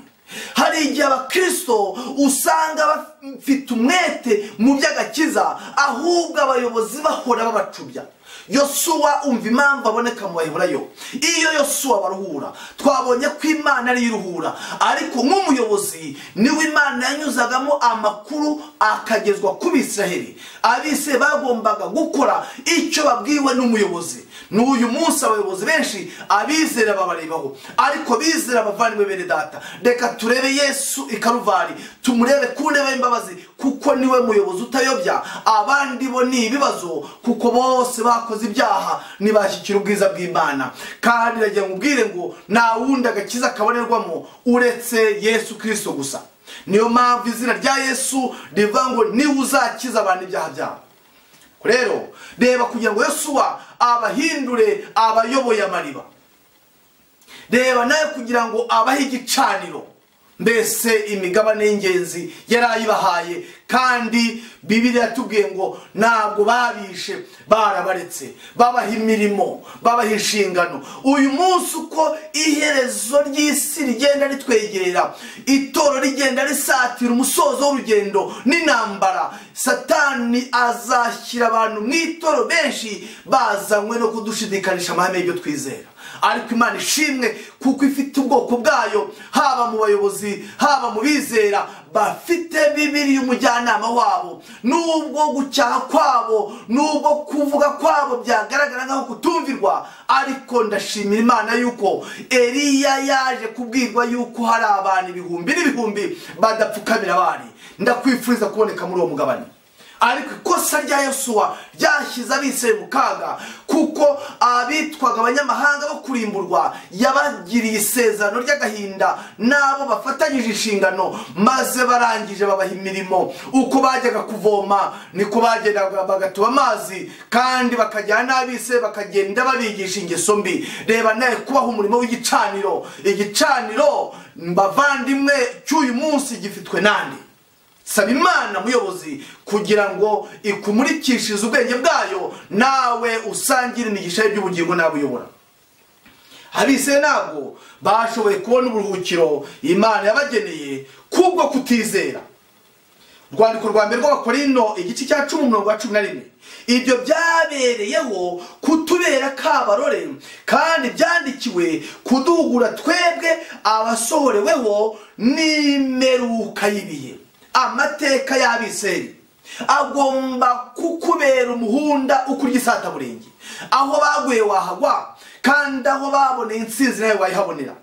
hari igihe abakristo usanga bafite umwete mu by'agakiza ahubwo abayobozi bahora babacubya. Yosuwa umva impamvu aboneka mu Baheburayo. Iyo Yosuwa baruhura, twabonye ko Imana ari iruhura, ariko nk'umuyobozi niwe Imana yanyuzagamo amakuru akagezwa ku Bisiraheli. Abisiraheli bagombaga gukora icyo babwiwe n'umuyobozi. N'uyu munsi abayobozi benshi abizera babarebaho, ariko bizera bavandimwe bene data, reka turebe Yesu i Karuvari, tumurebe ku ntebe y'imbabazi, kuko niwe muyobozi utayobya. Abandi bo ni ibibazo, kuko bose bakoze ibyaha ntibashyikira ubwiza bw'Imana. Kandi nagira nkubwire ngo nta wundi agakiza kabonerwamo uretse Yesu Kristo gusa. Niyo mpamvu izina rya Yesu rivuga ngo niwe uzakiza abantu ibyaha byabo. Rero reba kugira ngo Yosuwa abahindure abayoboye amariba, reba nawe kugira ngo abahe igicaniro, mbese imigabane y'ingenzi yarayibahaye. Kandi Bibiliya yatubwiye ngo ntabwo babishe, barabaretse, babaha imirimo, babaha inshingano. Uyu munsi uko iherezo ry'isi rigenda ritwegera, itoro rigenda risatira umusozo w'urugendo n'intambara, Satani azashyira abantu mu itoro benshi bazanywe no kudushidikanisha amahame y'ibyo twizera. Ariko Imana ishimwe kuko ifite ubwoko bwayo, haba mu bayobozi haba mu bizera, bafite Bibiliya umujyanama wabo. Nubwo gucyaha kwabo, nubwo kuvuga kwabo byagaragara nkaho kutumvirwa, ariko ndashimira Imana yuko Eliya yaje kubwirwa yuko hari abantu ibihumbi n'ibihumbi badapfukamira abari. Ndakwifuriza kuboneka muri uwo mugabane. Ariko ikosa rya Yosuwa ryashyize Abisirayeli mu kaga, kuko abitwaga abanyamahanga bo kurimburwa yabagiriye isezerano ry'agahinda nabo bafatanyije inshingano, maze barangije babaha imirimo. Uko bajyaga kuvoma niko bagendaga bagatuba amazi, kandi bakajyana n'Abisirayeli bakagenda babigisha ingeso mbi. Reba nawe kubaha umurimo w'igicaniro. Igicaniro mbavandimwe cy'uyu munsi gifitwe nande? Saba Imana muyobozi kugira ngo ikumurikishirize ubwenge bwayo, nawe usangire imigisha y'ubugingo nawe uyobora. Abisirayeli ntabwo bashoboye kubona uburuhukiro Imana yabageneye kubwo kutizera. Rwandiko rwa mbere rw'Abakorinto igice cya 10:11. Ibyo byabereyeho kutubera kabarore kandi byandikiwe kuduhugura twebwe abasohoreweho n'imeruka y'ibihe. Amateka y'Abisirayeli agomba kukubera umuhunda ukurya isataburenge. Aho baguye wahagwa kandi aho baboneye intsinzi nawe wayihabonera.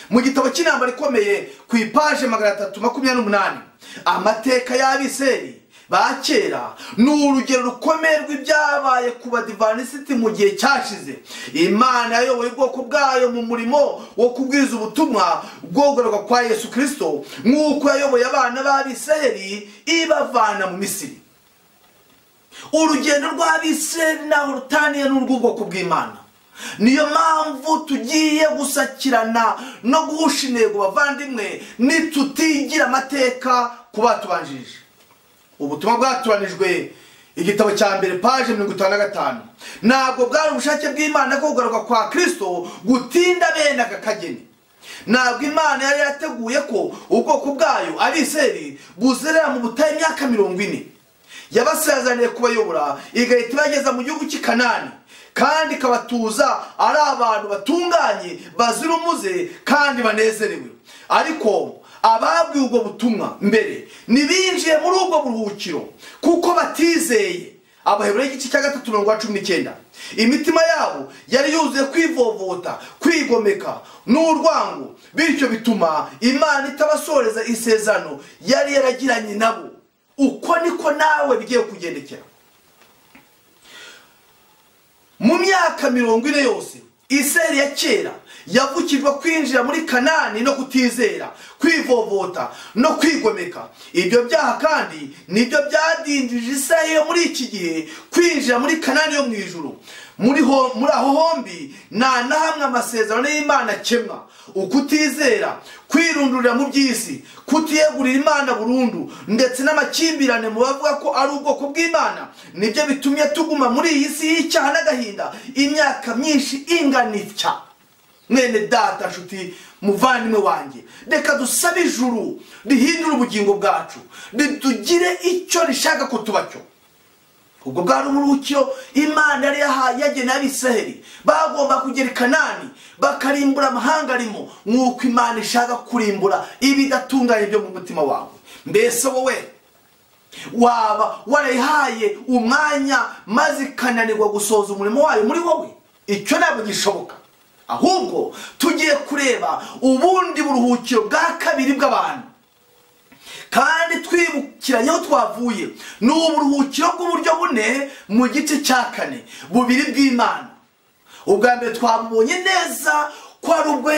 Mu gitabo cy'intambara ikomeye ku ipaje 328, amateka y'Abisirayeli bakera ni urugero rukomeye rw'ibyabaye ku badivanisiti mu gihe cyashize. Imana yayoboye ubwoko bwayo mu murimo wo kubwiriza ubutumwa bwo kugaruka kwa Yesu Kristo, nk'uko yayoboye abana b'Abisirayeli ibavana mu Misiri. Urugendo rw'Abisirayeli naho rutaniye n'urw'ubwoko bw'Imana. Niyo mpamvu tugiye gusakirana no guhusha intego bavandimwe nitutigira amateka ku batubanjirije. Ubutumwa bwaturanijwe igitabo cya mbere paje 55. Ntabwo bwari ubushake bw'Imana ko kugaruka kwa Kristo gutinda bene aka kageni. Ntabwo Imana yari yateguye ko ubwoko bwayo Abisirayeli buzerera mu butayu imyaka 40. Yabasezeraniye kubayobora igahita ibageza mu gihugu cy'i Kanani, kandi ikabatuza ari abantu batunganye bazira umuze kandi banezerewe. Ariko ababwiye ubwo butumwa mbere ntibinjiye muri ubwo buruhukiro kuko batizeye. Abaheburayo igice cya 3:19. Imitima yabo yari yuzuye kwivovota, kwigomeka n'urwango, bityo bituma Imana itabasoreza isezerano yari yaragiranye nabo. Uko niko nawe bigiye kugendekera. Mu myaka 40 yose Isirayeli ya kera yavukijwe kwinjira muri Kanani no kutizera, kwivovota no kwigomeka. Ibyo byaha kandi nibyo byadindije Isirayeli muri iki gihe kwinjira muri Kanani yo mu ijuru. Muri aho hombi na hamwe amasezerano y'Imana akemwa. Ukutizera, kwirundurira mu by'isi, kutiyegurira Imana burundu, ndetse n'amakimbirane mu bavuga ko ari ubwoko bw'Imana nibyo bitumye tuguma muri iyi si y'icyaha n'agahinda imyaka myinshi ingana itya. Mwene data nshuti muvandimwe wanjye, reka dusabe ijuru rihindura ubugingo bwacu, ritugire icyo rishaka ko tuba cyo. Ubwo bwari uburuhukiro Imana yari yageneye Abisirayeli. Bagomba kugera i Kanani bakarimbura amahanga arimo, nk'uko Imana ishaka kurimbura ibidatunganye byo mu mutima wawe. Mbese wowe waba warayihaye umwanya maze ikananirwa gusoza umurimo wayo muri wowe? Icyo ntabwo gishoboka. Ahubwo tugiye kureba ubundi buruhukiro bwa kabiri bw'abantu, kandi twibukiranye aho twavuye. Ni uburuhukiro bw'uburyo bune mu gice cya 4 bubiri bw'Imana. Ubwa mbere twabonye neza ko ari ubwo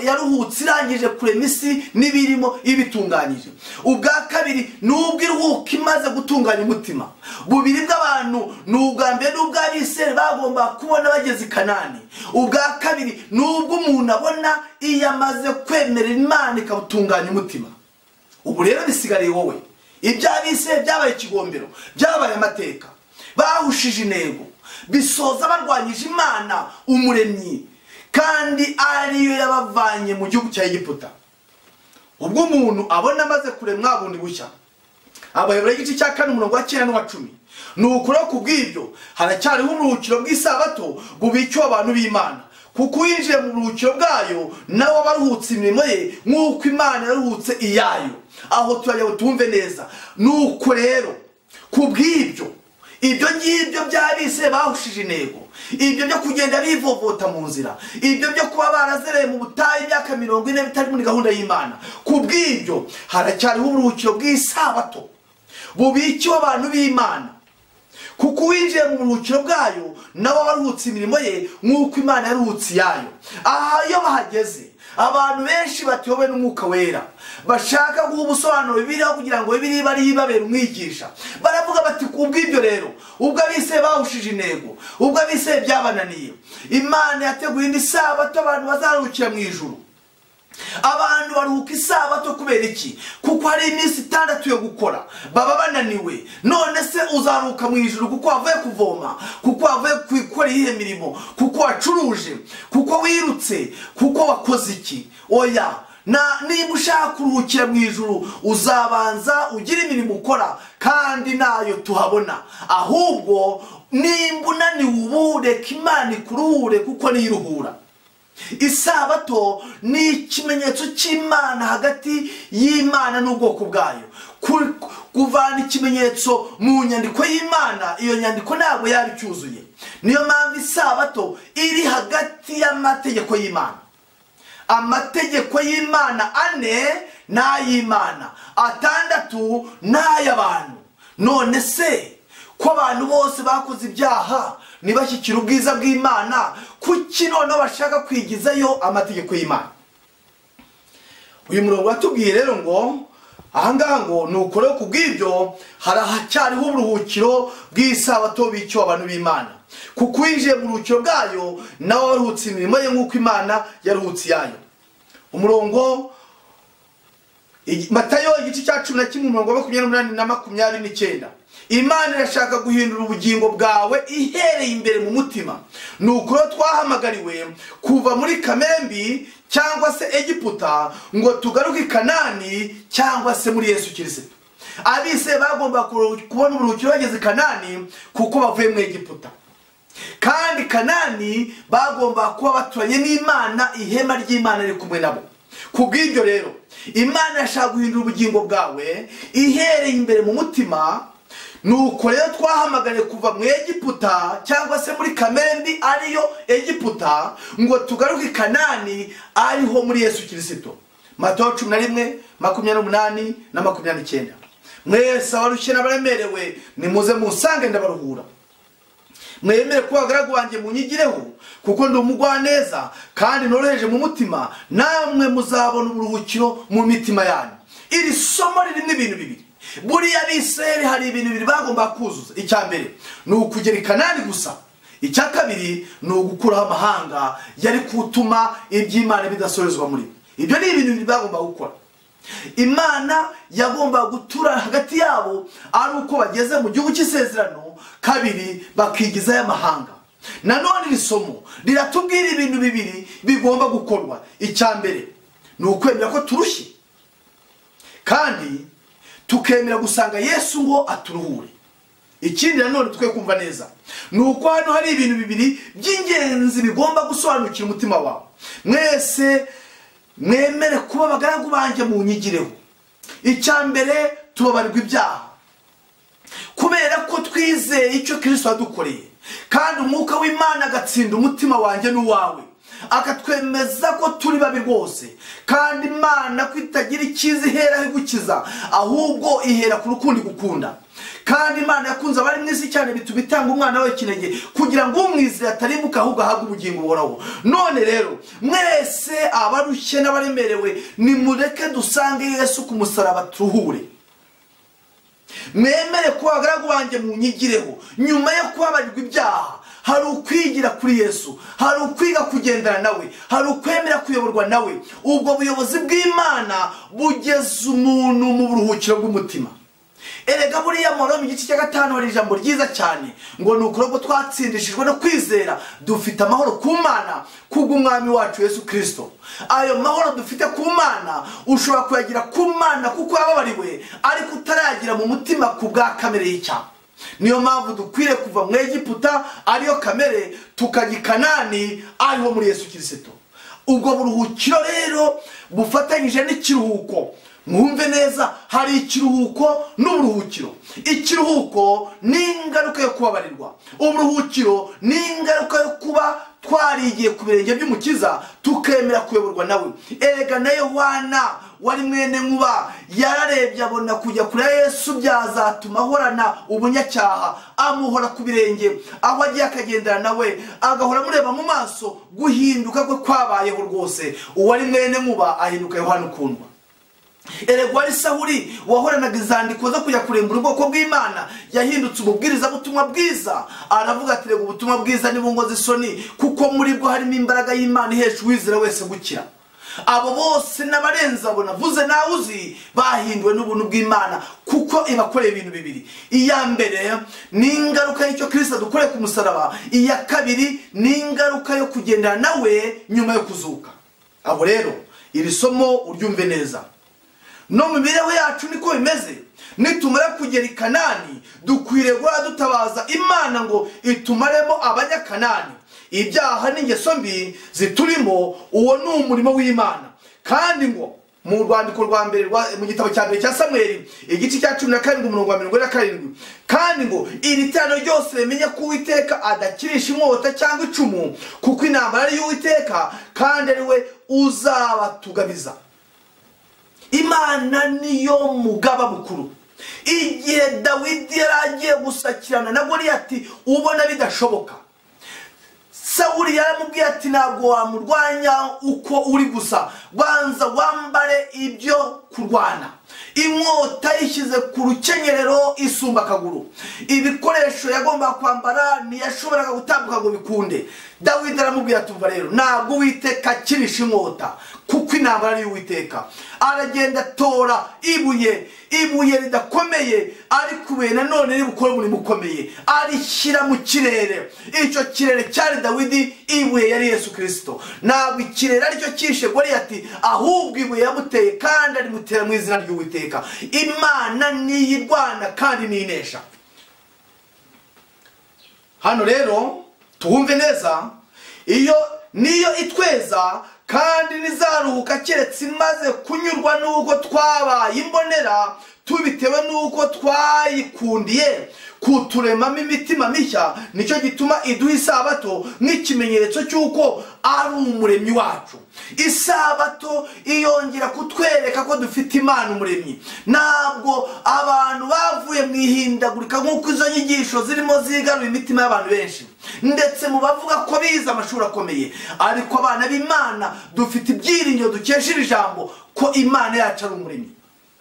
yaruhutse irangije kurema isi n'ibirimo ibitunganyije. Ubwa kabiri ni ubwo iruhuka imaze gutunganya umutima. Bubiri bw'abantu ni ubwa mbere n'ubw'Abisirayeli bagomba kubona bageze i Kanani. Ubwa kabiri ni ubwo umuntu abona iyo amaze kwemerera Imana ikabutunganya umutima. Ubu rero bisigariye wowe. Iby'Abisirayeli byabaye ikigombero, byabaye amateka. Bahushije intego, bisoza barwanyije Imana umuremyi, kandi ariyo yabavanye mu gihugu cya Egiputa. Ubwo umuntu abona amaze kuremwa bundi bushya. Abaheburayo igice cya 4:9-10. Nukuri kubw'ibyo haracyariho uburuhukiro bw'isabato bubikiwe abantu b'Imana, kuko winjiye mu buruhukiro bwayo nawe abaruhutse imirimo ye nk'uko Imana yaruhutse iyayo. Aho turajya tumve neza. Nuko rero kubw'ibyo ibyo ngibyo by'Abisirayeli bahushije intego, ibyo byo kugenda bivovota mu nzira, ibyo byo kuba barazereye mu butayu imyaka 40 bitari muri gahunda y'Imana, kubw'ibyo haracyariho uburuhukiro bw'isabato bubikiwe abantu b'Imana, kuko winjiye mu buruhukiro bwayo nawe abaruhutse imirimo ye nk'uko Imana yaruhutse iyayo. Aha iyo bahageze abantu benshi batiyobe n'Umwuka Wera, bashaka guha ubusobanuro Bibiliya kugira ngo Bibiliya bari ibabera umwigisha. Baravuga bati kubw'ibyo rero ubwo Abisirayeli bahushije intego, ubwo Abisirayeli byabananiye, Imana yateguye indi sabato abantu bazaruhukira mu ijuru. Abantu baruhuka isabato kubera iki? Kuko hari iminsi 6 yo gukora, baba bananiwe. None se uzaruka mu ijuru kuko wavuye kuvoma, kuko wavuye kwikora ihe mirimo, kuko wacuruje, kuko wirutse, kuko wakoze iki? Oya, niba ushaka kuruhukira mu ijuru uzabanza ugire imirimo ukora, kandi nayo tuhabona. Ahubwo nimba unaniwe ubu reka Imana ikuruhure kuko niyo iruhura. Isabato ni ikimenyetso cy'Imana hagati y'Imana n'ubwoko bwayo. Kuvana ikimenyetso mu nyandiko y'Imana, iyo nyandiko ntabwo yari cyuzuye. Niyo mpamvu isabato iri hagati y'amategeko y'Imana. Amategeko y'Imana 4 n'ay'Imana, 6 n'ay'abantu. None se ko abantu bose bakoze ibyaha ntibashyikire ubwiza bw'Imana, kuki noneho bashaka kwigizayo amategeko y'Imana? Uyu murongo watubwiye rero ngo ahangaha ngo nukore ku bw'ibyo haracyariho uburuhukiro bw'isabato bicyo abantu b'Imana, kuko winjiye mu buruhukiro bwayo nawe waruhutse imirimo ye nk'uko Imana yaruhutse iyayo. Umurongo Matayo igice cya 11 umurongo 28 na 29. Imana irashaka guhindura ubugingo bwawe ihereye imbere mu mutima. Nuko twahamagariwe kuva muri kamembi cyangwa se Egiputa ngo tugaruke Kanani cyangwa se muri Yesu Kristo. Abise bagomba kubona uburuhukiro bageze Kanani kuko bavuye mu Egiputa. Kandi Kanani bagomba kuba baturanye n'Imana, ihema ry'Imana riri kumwe nabo. Kubw'ibyo rero Imana yashaka guhindura ubugingo bwawe ihereye imbere mu mutima. Nuko rero twahamagariye kuva mu Egiputa cyangwa se muri kamembi ariyo Egiputa ngo tugaruke Kanani ariho muri Yesu Kristo. Matayo 11:28 na 29. Mwese abarushye n'abaremerewe nimuze musange ndabaruhura. Mwemere kuba abagaragu banjye munyigireho kuko ndi umugwaneza kandi noroheje mu mutima, namwe muzabona uburuhukiro mu mitima yanyu. Iri somo ririmo ibintu bibiri. Buriya Abisirayeli hari ibintu bibiri bagomba kuzuza. Icya mbere ni ukugera i Kanani gusa. Icya kabiri ni ugukuraho amahanga yari kutuma iby'Imana bidasorezwa muri. Ibyo ni ibintu bibiri bagomba gukora. Imana yagomba gutura hagati yabo ari uko bageze mu gihugu cy'isezerano, kabiri bakigiza y'amahanga. Nanone iri somo riratubwira ibintu bibiri bigomba gukorwa. Icya mbere ni ukwemera ko turushye kandi tukemera gusanga Yesu ngo aturuhure. Ikindi nanone twe kumva neza ni uko hano hari ibintu bibiri by'ingenzi bigomba gusobanukira umutima wawe. Mwese mwemere kuba abagaragu banjye munyigireho. Icya mbere tubabarirwa ibyaha kubera ko twizeye icyo Kristo yadukoreye, kandi umwuka w'Imana agatsinda umutima wanjye n'uwawe, akatwemeza ko turi babi rwose. Kandi Imana kwitagira icyiza ihera igukiza, ahubwo ihera ku rukundo gukunda. Kandi Imana yakunze abari mu isi cyane bituma itanga umwana wawe kinege kugira ngo umwizere atarimbuka ahubwo ahabwe ubugingo buhoraho. None rero mwese abarushye n'abaremerewe nimureke dusange Yesu ku musaraba turuhure. Mwemere kuba abagaragu banjye munyigireho. Nyuma yo kubabarirwa ibyaha hari ukwigira kuri Yesu, hari ukwiga kugendana nawe, hari ukwemera kuyoborwa nawe. Ubwo buyobozi bw'Imana bugeza umuntu mu buruhukiro bw'umutima. Erega buriya mu Roma igice cya 5 hari ijambo ryiza cyane ngo nuko rwo twatsindishijwe no kwizera dufite amahoro ku Mana kubw'umwami wacu Yesu Kristo. Ayo mahoro dufite ku Mana ushobora kuyagira ku Mana kuko yababariwe, ariko utarayagira mu mutima ku bwa kamere y'icyaha. Niyo mpamvu dukwiriye kuva mu Egiputa ariyo kamere tukajya i Kanani ariho muri Yesu Kristo. Ubwo buruhukiro rero bufatanyije n'ikiruhuko. Mwumve neza, hari ikiruhuko n'uburuhukiro. Ikiruhuko ni ingaruka yo kubabarirwa. Uburuhukiro ni ingaruka yo kuba twarigiye ku birenge by'Umukiza tukemera kuyoborwa nawe. Erega na Yohana wari mwene Nkuba yararebye abona kujya kuri Yesu byazatuma ahorana ubunyacyaha, amuhora ku birenge, aho agiye akagendana nawe agahora mureba mu maso. Guhinduka kwe kwabayeho rwose. Uwari mwene Nkuba ahinduka Yohana ukundwa. Erega wari Sawuli wahoranaga izandiko zo kujya kurembura ubwoko bw'Imana yahindutse umubwiriza butumwa bwiza. Aravuga ati rega ubutumwa bwiza nibungoza isoni kuko muri bwo harimo imbaraga y'Imana ihesha uwizera wese gukira. Abo bose n'abarenza abo navuze nawe uzi bahinduwe n'ubuntu bw'Imana kuko ibakoreye ibintu bibiri. Iya mbere ni ingaruka y'icyo Kristo dukoreye ku musaraba. Iya kabiri ni ingaruka yo kugendana nawe nyuma yo kuzuka. Abo rero iri somo uryumve neza. No mu mibereho yacu niko bimeze. Nitumara kugera i Kanani dukwiriye guhora dutabaza Imana ngo itumaremo abanyakanani ibyaha n'ingeso mbi ziturimo. Uwo ni umurimo w'Imana. Kandi ngo mu rwandiko rwa mbere mu gitabo cya mbere cya Samweli igice cya 17 umurongo wa 47, kandi ngo iri tano ryose rimenye ko Uwiteka adakirisha inkota cyangwa icumu, kuko intambara ari y'Uwiteka kandi ari we uzabatugabiza. Imana niyo mugaba mukuru. Igihe Dawidi yaragiye gusakirana na Goliyati ubona bidashoboka, Sawuli yaramubwiye ati ntabwo wamurwanya uko uri gusa, banza wambare ibyo kurwana. Inkota yishyize ku rukenyerero isumba akaguru. Ibikoresho yagomba kwambara ntiyashoboraga gutambuka ngo bikunde. Dawidi aramubwira ati umva rero, ntabwo Uwiteka akirisha inkota, kuko intambara ari y'Uwiteka. Aragenda atora ibuye ridakomeye, ariko ibuye nanone ribukora umurimo ukomeye, arishyira mu kirere. Icyo kirere cyari Dawidi, ibuye yari Yesu Kristo. Ntabwo ikirere aricyo kishe Goliyati, ahubwo ibuye yamuteye kandi arimutera mu izina ry'Uwiteka. Imana niyirwana kandi ninesha. Hano rero tuhumve neza, niyo itweza kandi nizaruhuka keretse imaze kunyurwa n'uko twabaye imbonera, tubitewe n'uko twayikundiye kuturemamo imitima mishya. Nicyo gituma iduha isabato nk'ikimenyetso cy'uko ari umuremyi wacu. Isabato iyongera kutwereka ko dufite Imana umuremyi. Ntabwo abantu bavuye mu ihindagurika nk'uko izo nyigisho zirimo zigarura imitima y'abantu benshi, ndetse mu bavuga ko bize amashuri akomeye, ariko abana b'Imana dufite ibyiringiro dukesha iri jambo ko Imana yacu ari umuremyi.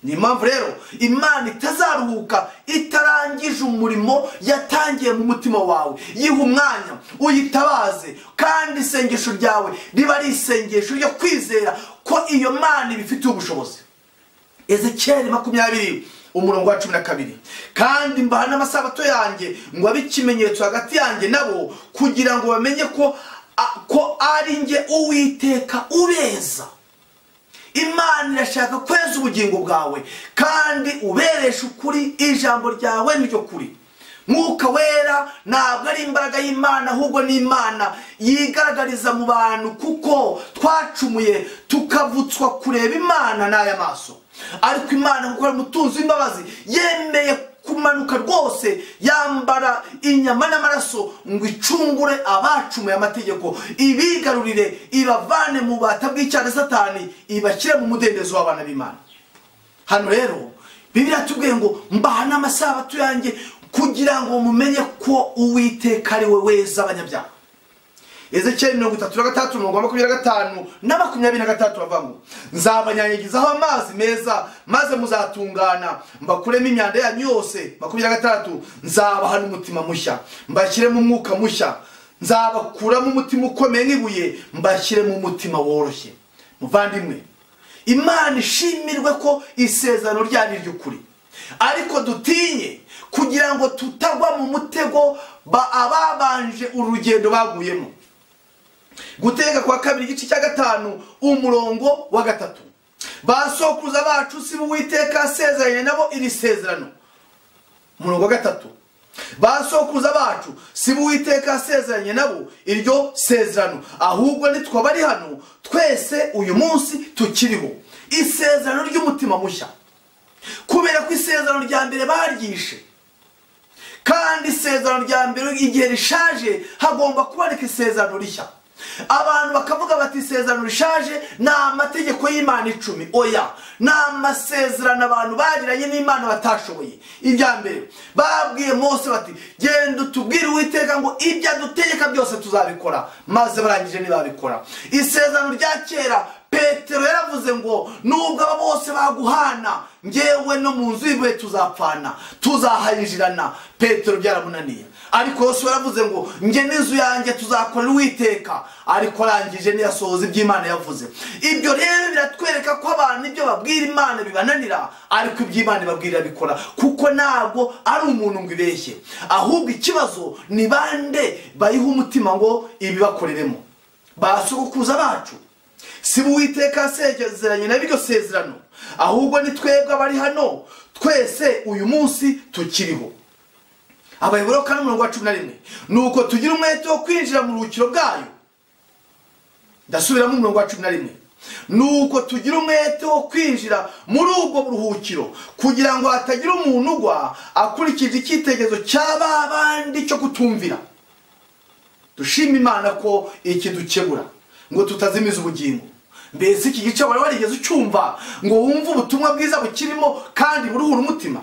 Ni impamvu rero Imana itazaruhuka itarangije umurimo yatangiye mu mutima wawe. Yiha umwanya uyitabaze, kandi isengesho ryawe riba ari isengesho ryo kwizera ko iyo Mana ibifitiye ubushobozi. Ezekiel 20 umurongo wa 12, kandi mbaha n'amasabato yanjye ngo abe ikimenyetso hagati yanjye nabo, kugira ngo bamenye ko ari nge Uwiteka ubeza. Imana irashaka kweza ubugingo bwawe kandi uberesha ukuri. Ijambo ryawe niryo kuri. Mwuka wera ntabwo ari imbaraga y'Imana, ahubwo ni Imana yigaragariza mu bantu, kuko twacumuye tukavutswa kureba Imana n'aya maso. Ariko Imana kuko ari umutunzi w'imbabazi, yemeye kumanuka rwose, yambara inyama n'amaraso ngo icungure abacumuye amategeko, ibigarurire, ibavane mu bata bw'icyaha Satani, ibashyire mu mudendezo w'abana b'Imana. Hano rero Bibiliya tubwiye ngo mbaha n'amasabato yanjye kugira ngo mumenye ko Uwiteka ari we weza abanyabyaha. Ezekiel 33 umurongo wa 25 na 23 bavuga ngo nzabanyanyagizaho amazi meza, maze muzatungana, mbakuremo imyanda yanyu yose. 23 nzabaha n'umutima mushya, mbashyiremo umwuka mushya, nzabakuramo umutima ukomeye nk'ibuye, mbashyiremo umutima woroshye. Muvandimwe, Imana ishimirwe ko isezerano ryari ry'ukuri, ariko dutinye kugira ngo tutagwa mu mutego ababanje urugendo baguyemo. Gutega kwa 2 igice cya 5 umurongo wa 3, basokuruza bacu si Uwiteka asezeranye nabo iri sezerano. Umurongo wa 3, basokuruza bacu si Uwiteka asezeranye nabo iryo sezerano, ahubwo nitwe bari hano twese uyu munsi tukiriho. Isezerano ry'umutima mushya, kubera ko isezerano rya mbere baryishe, kandi isezerano rya mbere igihe rishaje hagomba kuboneka isezerano rishya. Abantu bakavuga bati isezerano rishaje ni amategeko y'Imana 10. Oya, ni amasezerano abantu bagiranye n'Imana batashoboye. Ibya mbere babwiye Mose bati genda utubwire Uwiteka ngo ibyo adutegeka byose tuzabikora, maze barangije ntibabikora. Isezerano rya kera Petero yaravuze ngo nubwo aba bose baguhana, ngewe no mu nzu y'imbohe tuzapfana, tuzahayinjirana. Petero byaramunaniye. Ariko Yesu yaravuze ngo nge n'inzu yanjye tuzakorera Uwiteka, ariko arangije ntiyasohoza iby'Imana yavuze. Ibyo rero biratwereka ko abantu ibyo babwira Imana bibananira, ariko iby'Imana ibabwira bikora, kuko ntabwo ari umuntu ngo ibeshye, ahubwo ikibazo ni bande bayiha umutima ngo ibibakoreremo. Basokuruza bacu si Uwiteka yasezeranye na biryo sezerano, ahubwo ni twebwe abari hano twese uyu munsi tukiriho. Abayobora kandi umurongo wa 11, nuko tugira umwete wo kwinjira mu ruhukiro bwayo. Ndasubiramo umurongo wa 11, nuko tugira umwete wo kwinjira muri ubwo buruhukiro, kugira ngo hatagira umuntu ugwa akurikije icyitegerezo cy'abandi cyo kutumvira. Dushima Imana ko iki dukebura ngo tutazimiza ubugingo. Mbese iki gice wari warigeze ucyumva ngo wumve ubutumwa bwiza bukirimo kandi buruhura umutima?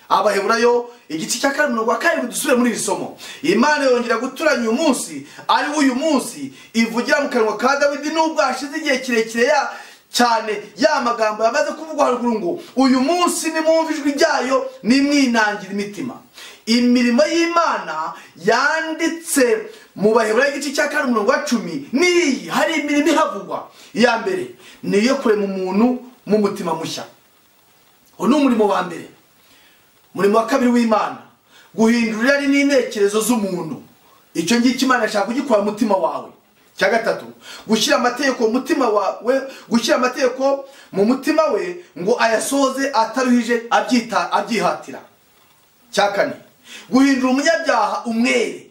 Abaheburayo igice cya 2 dusubire muri iri somo. Imana yongera guturanya uyu munsi, ari uyu munsi ivugira mu kanwa ka Dawidi nubwo hashize igihe kirekire cyane ya magambo yamaze kuvugwa haruguru ngo uyu munsi nimwumva ijwi ryayo nimwinangira imitima. Imirimo y'Imana yanditse mu Baheburayo igice cya 10 niyi hari imirimo ihavugwa. Iya mbere ni iyo kurema umuntu mu mutima mushya. Uwo ni umurimo wa mbere. Umurimo wa kabiri w'Imana guhindura irari n'intekerezo z'umuntu. Icyo ngiki Imana ashaka kugikora mu mutima wawe. Cya gatatu gushyira amategeko mu mutima wawe, gushyira amategeko mu mutima we ngo ayasoze ataruhije abyihatira. Cya kane guhindura umunyabyaha umwere.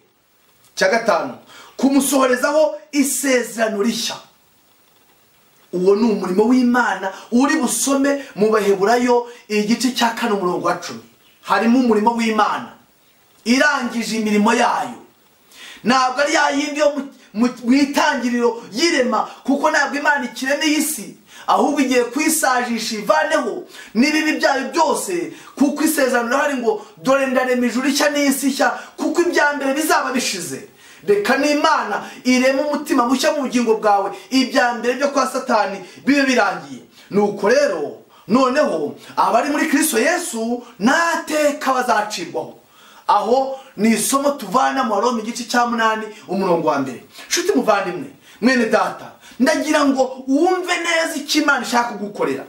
Cya gatanu kumusohorezaho isezerano rishya. Uwo ni umurimo w'Imana uri busome mu Baheburayo igice cya 4 umurongo wa 10. Harimo umurimo w'Imana irangije imirimo yayo. Ntabwo ari yayindi yo mu itangiriro y'irema, kuko ntabwo Imana ikiremeye isi, ahubwo igiye kwisajisha ivaneho n'ibibi byayo byose, kuko isezerano rihari ngo dore ndarema ijuru rishya n'isi nshya, kuko ibya mbere bizaba bishize. Reka n'Imana irema umutima mushya mu bugingo bwawe, ibya mbere byo kwa Satani bibe birangiye. Nuko rero noneho abari muri Kristo Yesu nateka bazacirwaho. Aho ni isomo tuvana mu Baroma igice cya 8 umurongo wa 1. Nshuti muvandimwe, mwene data, ndagira ngo wumve neza icyo Imana ishaka kugukorera.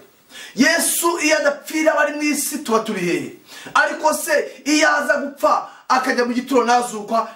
Yesu iyo adapfira abari mu isi tuba turi hehe? Ariko se iyo aza gupfa akajya mu gituro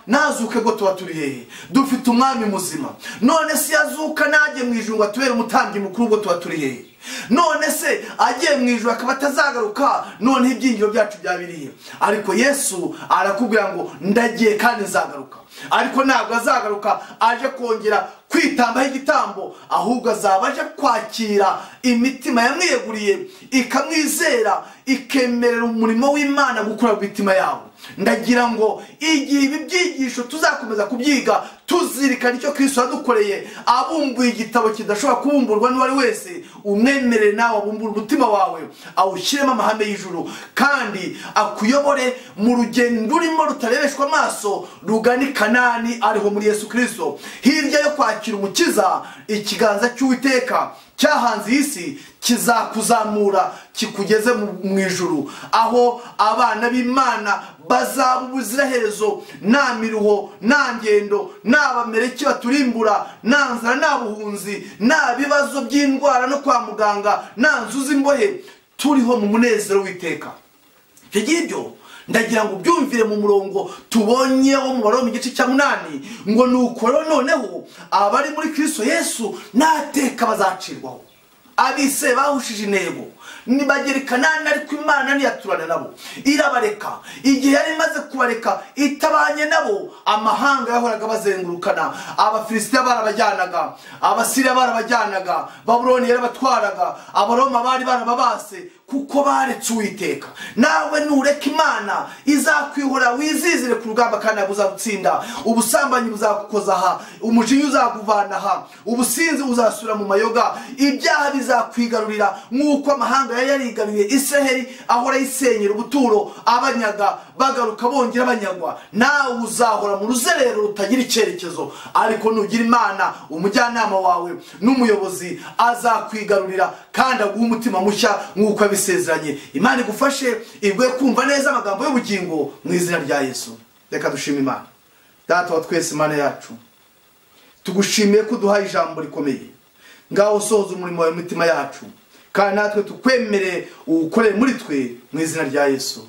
nazuke ngo tuba turi hehe? Dufite umwami muzima. None se yazuka najye mu ijuru ngo atubere umutambyi mukuru ngo tuba turi hehe? None se agiye mu ijuru akaba atazagaruka, none ibyingiro byacu byabiriye? Ariko Yesu arakubwira ngo ndagiye kandi nzagaruka. Ariko ntabwo azagaruka aje kongera kwitambaho igitambo, ahubwo azaba aje kwakira imitima yamwiyeguriye, ikamwizera, ikemerera umurimo w'Imana gukora mu mitima yabo. Ndagira ngo igihe ibi byigisho tuzakomeza kubyiga tuzirikana icyo Kristo yadukoreye, abumbuye igitabo kidashobora kubumburwa n'uwari wese, umwemerere nawe abumbura umutima wawe, awushyiremo amahame y'ijuru, kandi akuyobore mu rugendo rurimo rutarebeshwa amaso rugana i Kanani, ariho muri Yesu Kristo. Hirya yo kwakira umukiza, ikiganza cy'Uwiteka cyahanze isi kizakuzamura kikugeze mu ijuru, aho abana b'Imana bazaba ubuziraherezo, nta miruho, nta ngendo, nta bamereki baturimbura, nta nzara, nta buhunzi, nta bibazo by'indwara no kwa muganga, nta nzu z'imbohe, turiho mu munezero w'Iteka. Icyo ngibyo ndagira ngo byumvire mu murongo tubonye wo mu Baroma igice cya 8 ngo nuko noneho abari muri Kristo Yesu nateka bazacirwaho. Abise bahushije intego nibagera i Kanani, ariko Imana ntiyaturana nabo, irabareka. Igihe yari imaze kubareka itabanye nabo, amahanga yahoraga bazengurukana. Abafilisitiya barabajyanaga, Abasiriya barabajyanaga, Babuloni yarabatwaraga, Abaroma bari barababase, kuko baretse Uwiteka. Nawe nureka Imana izakwihora, wizizire ku rugamba kandi uzagutsinda. Ubusambanyi buzakukoza aha, umujinya uzakuvana aha, ubusinzi uzasura mu mayoga, ibyaha bizakwigarurira nk'uko amahanga yari yarigaruye Israheli ahora yisenyera ubuturo, abanyaga bagaruka bongera banyagwa. Nawe uzahora mu ruzerero rutagira icyerekezo, ariko nugira Imana umujyanama wawe n'umuyobozi, azakwigarurira kandi aguha umutima mushya nk'uko abisezeranye. Imana igufashe igwe kumva neza amagambo y'ubugingo mu izina rya Yesu. Reka dushime Imana. Data wa twese, Imana yacu, tugushimiye ko duhaye ijambo rikomeye. Ngaho soza umurimo wawe mu mitima yacu, kandi natwe tukwemere uwukorere muri twe mu izina rya Yesu.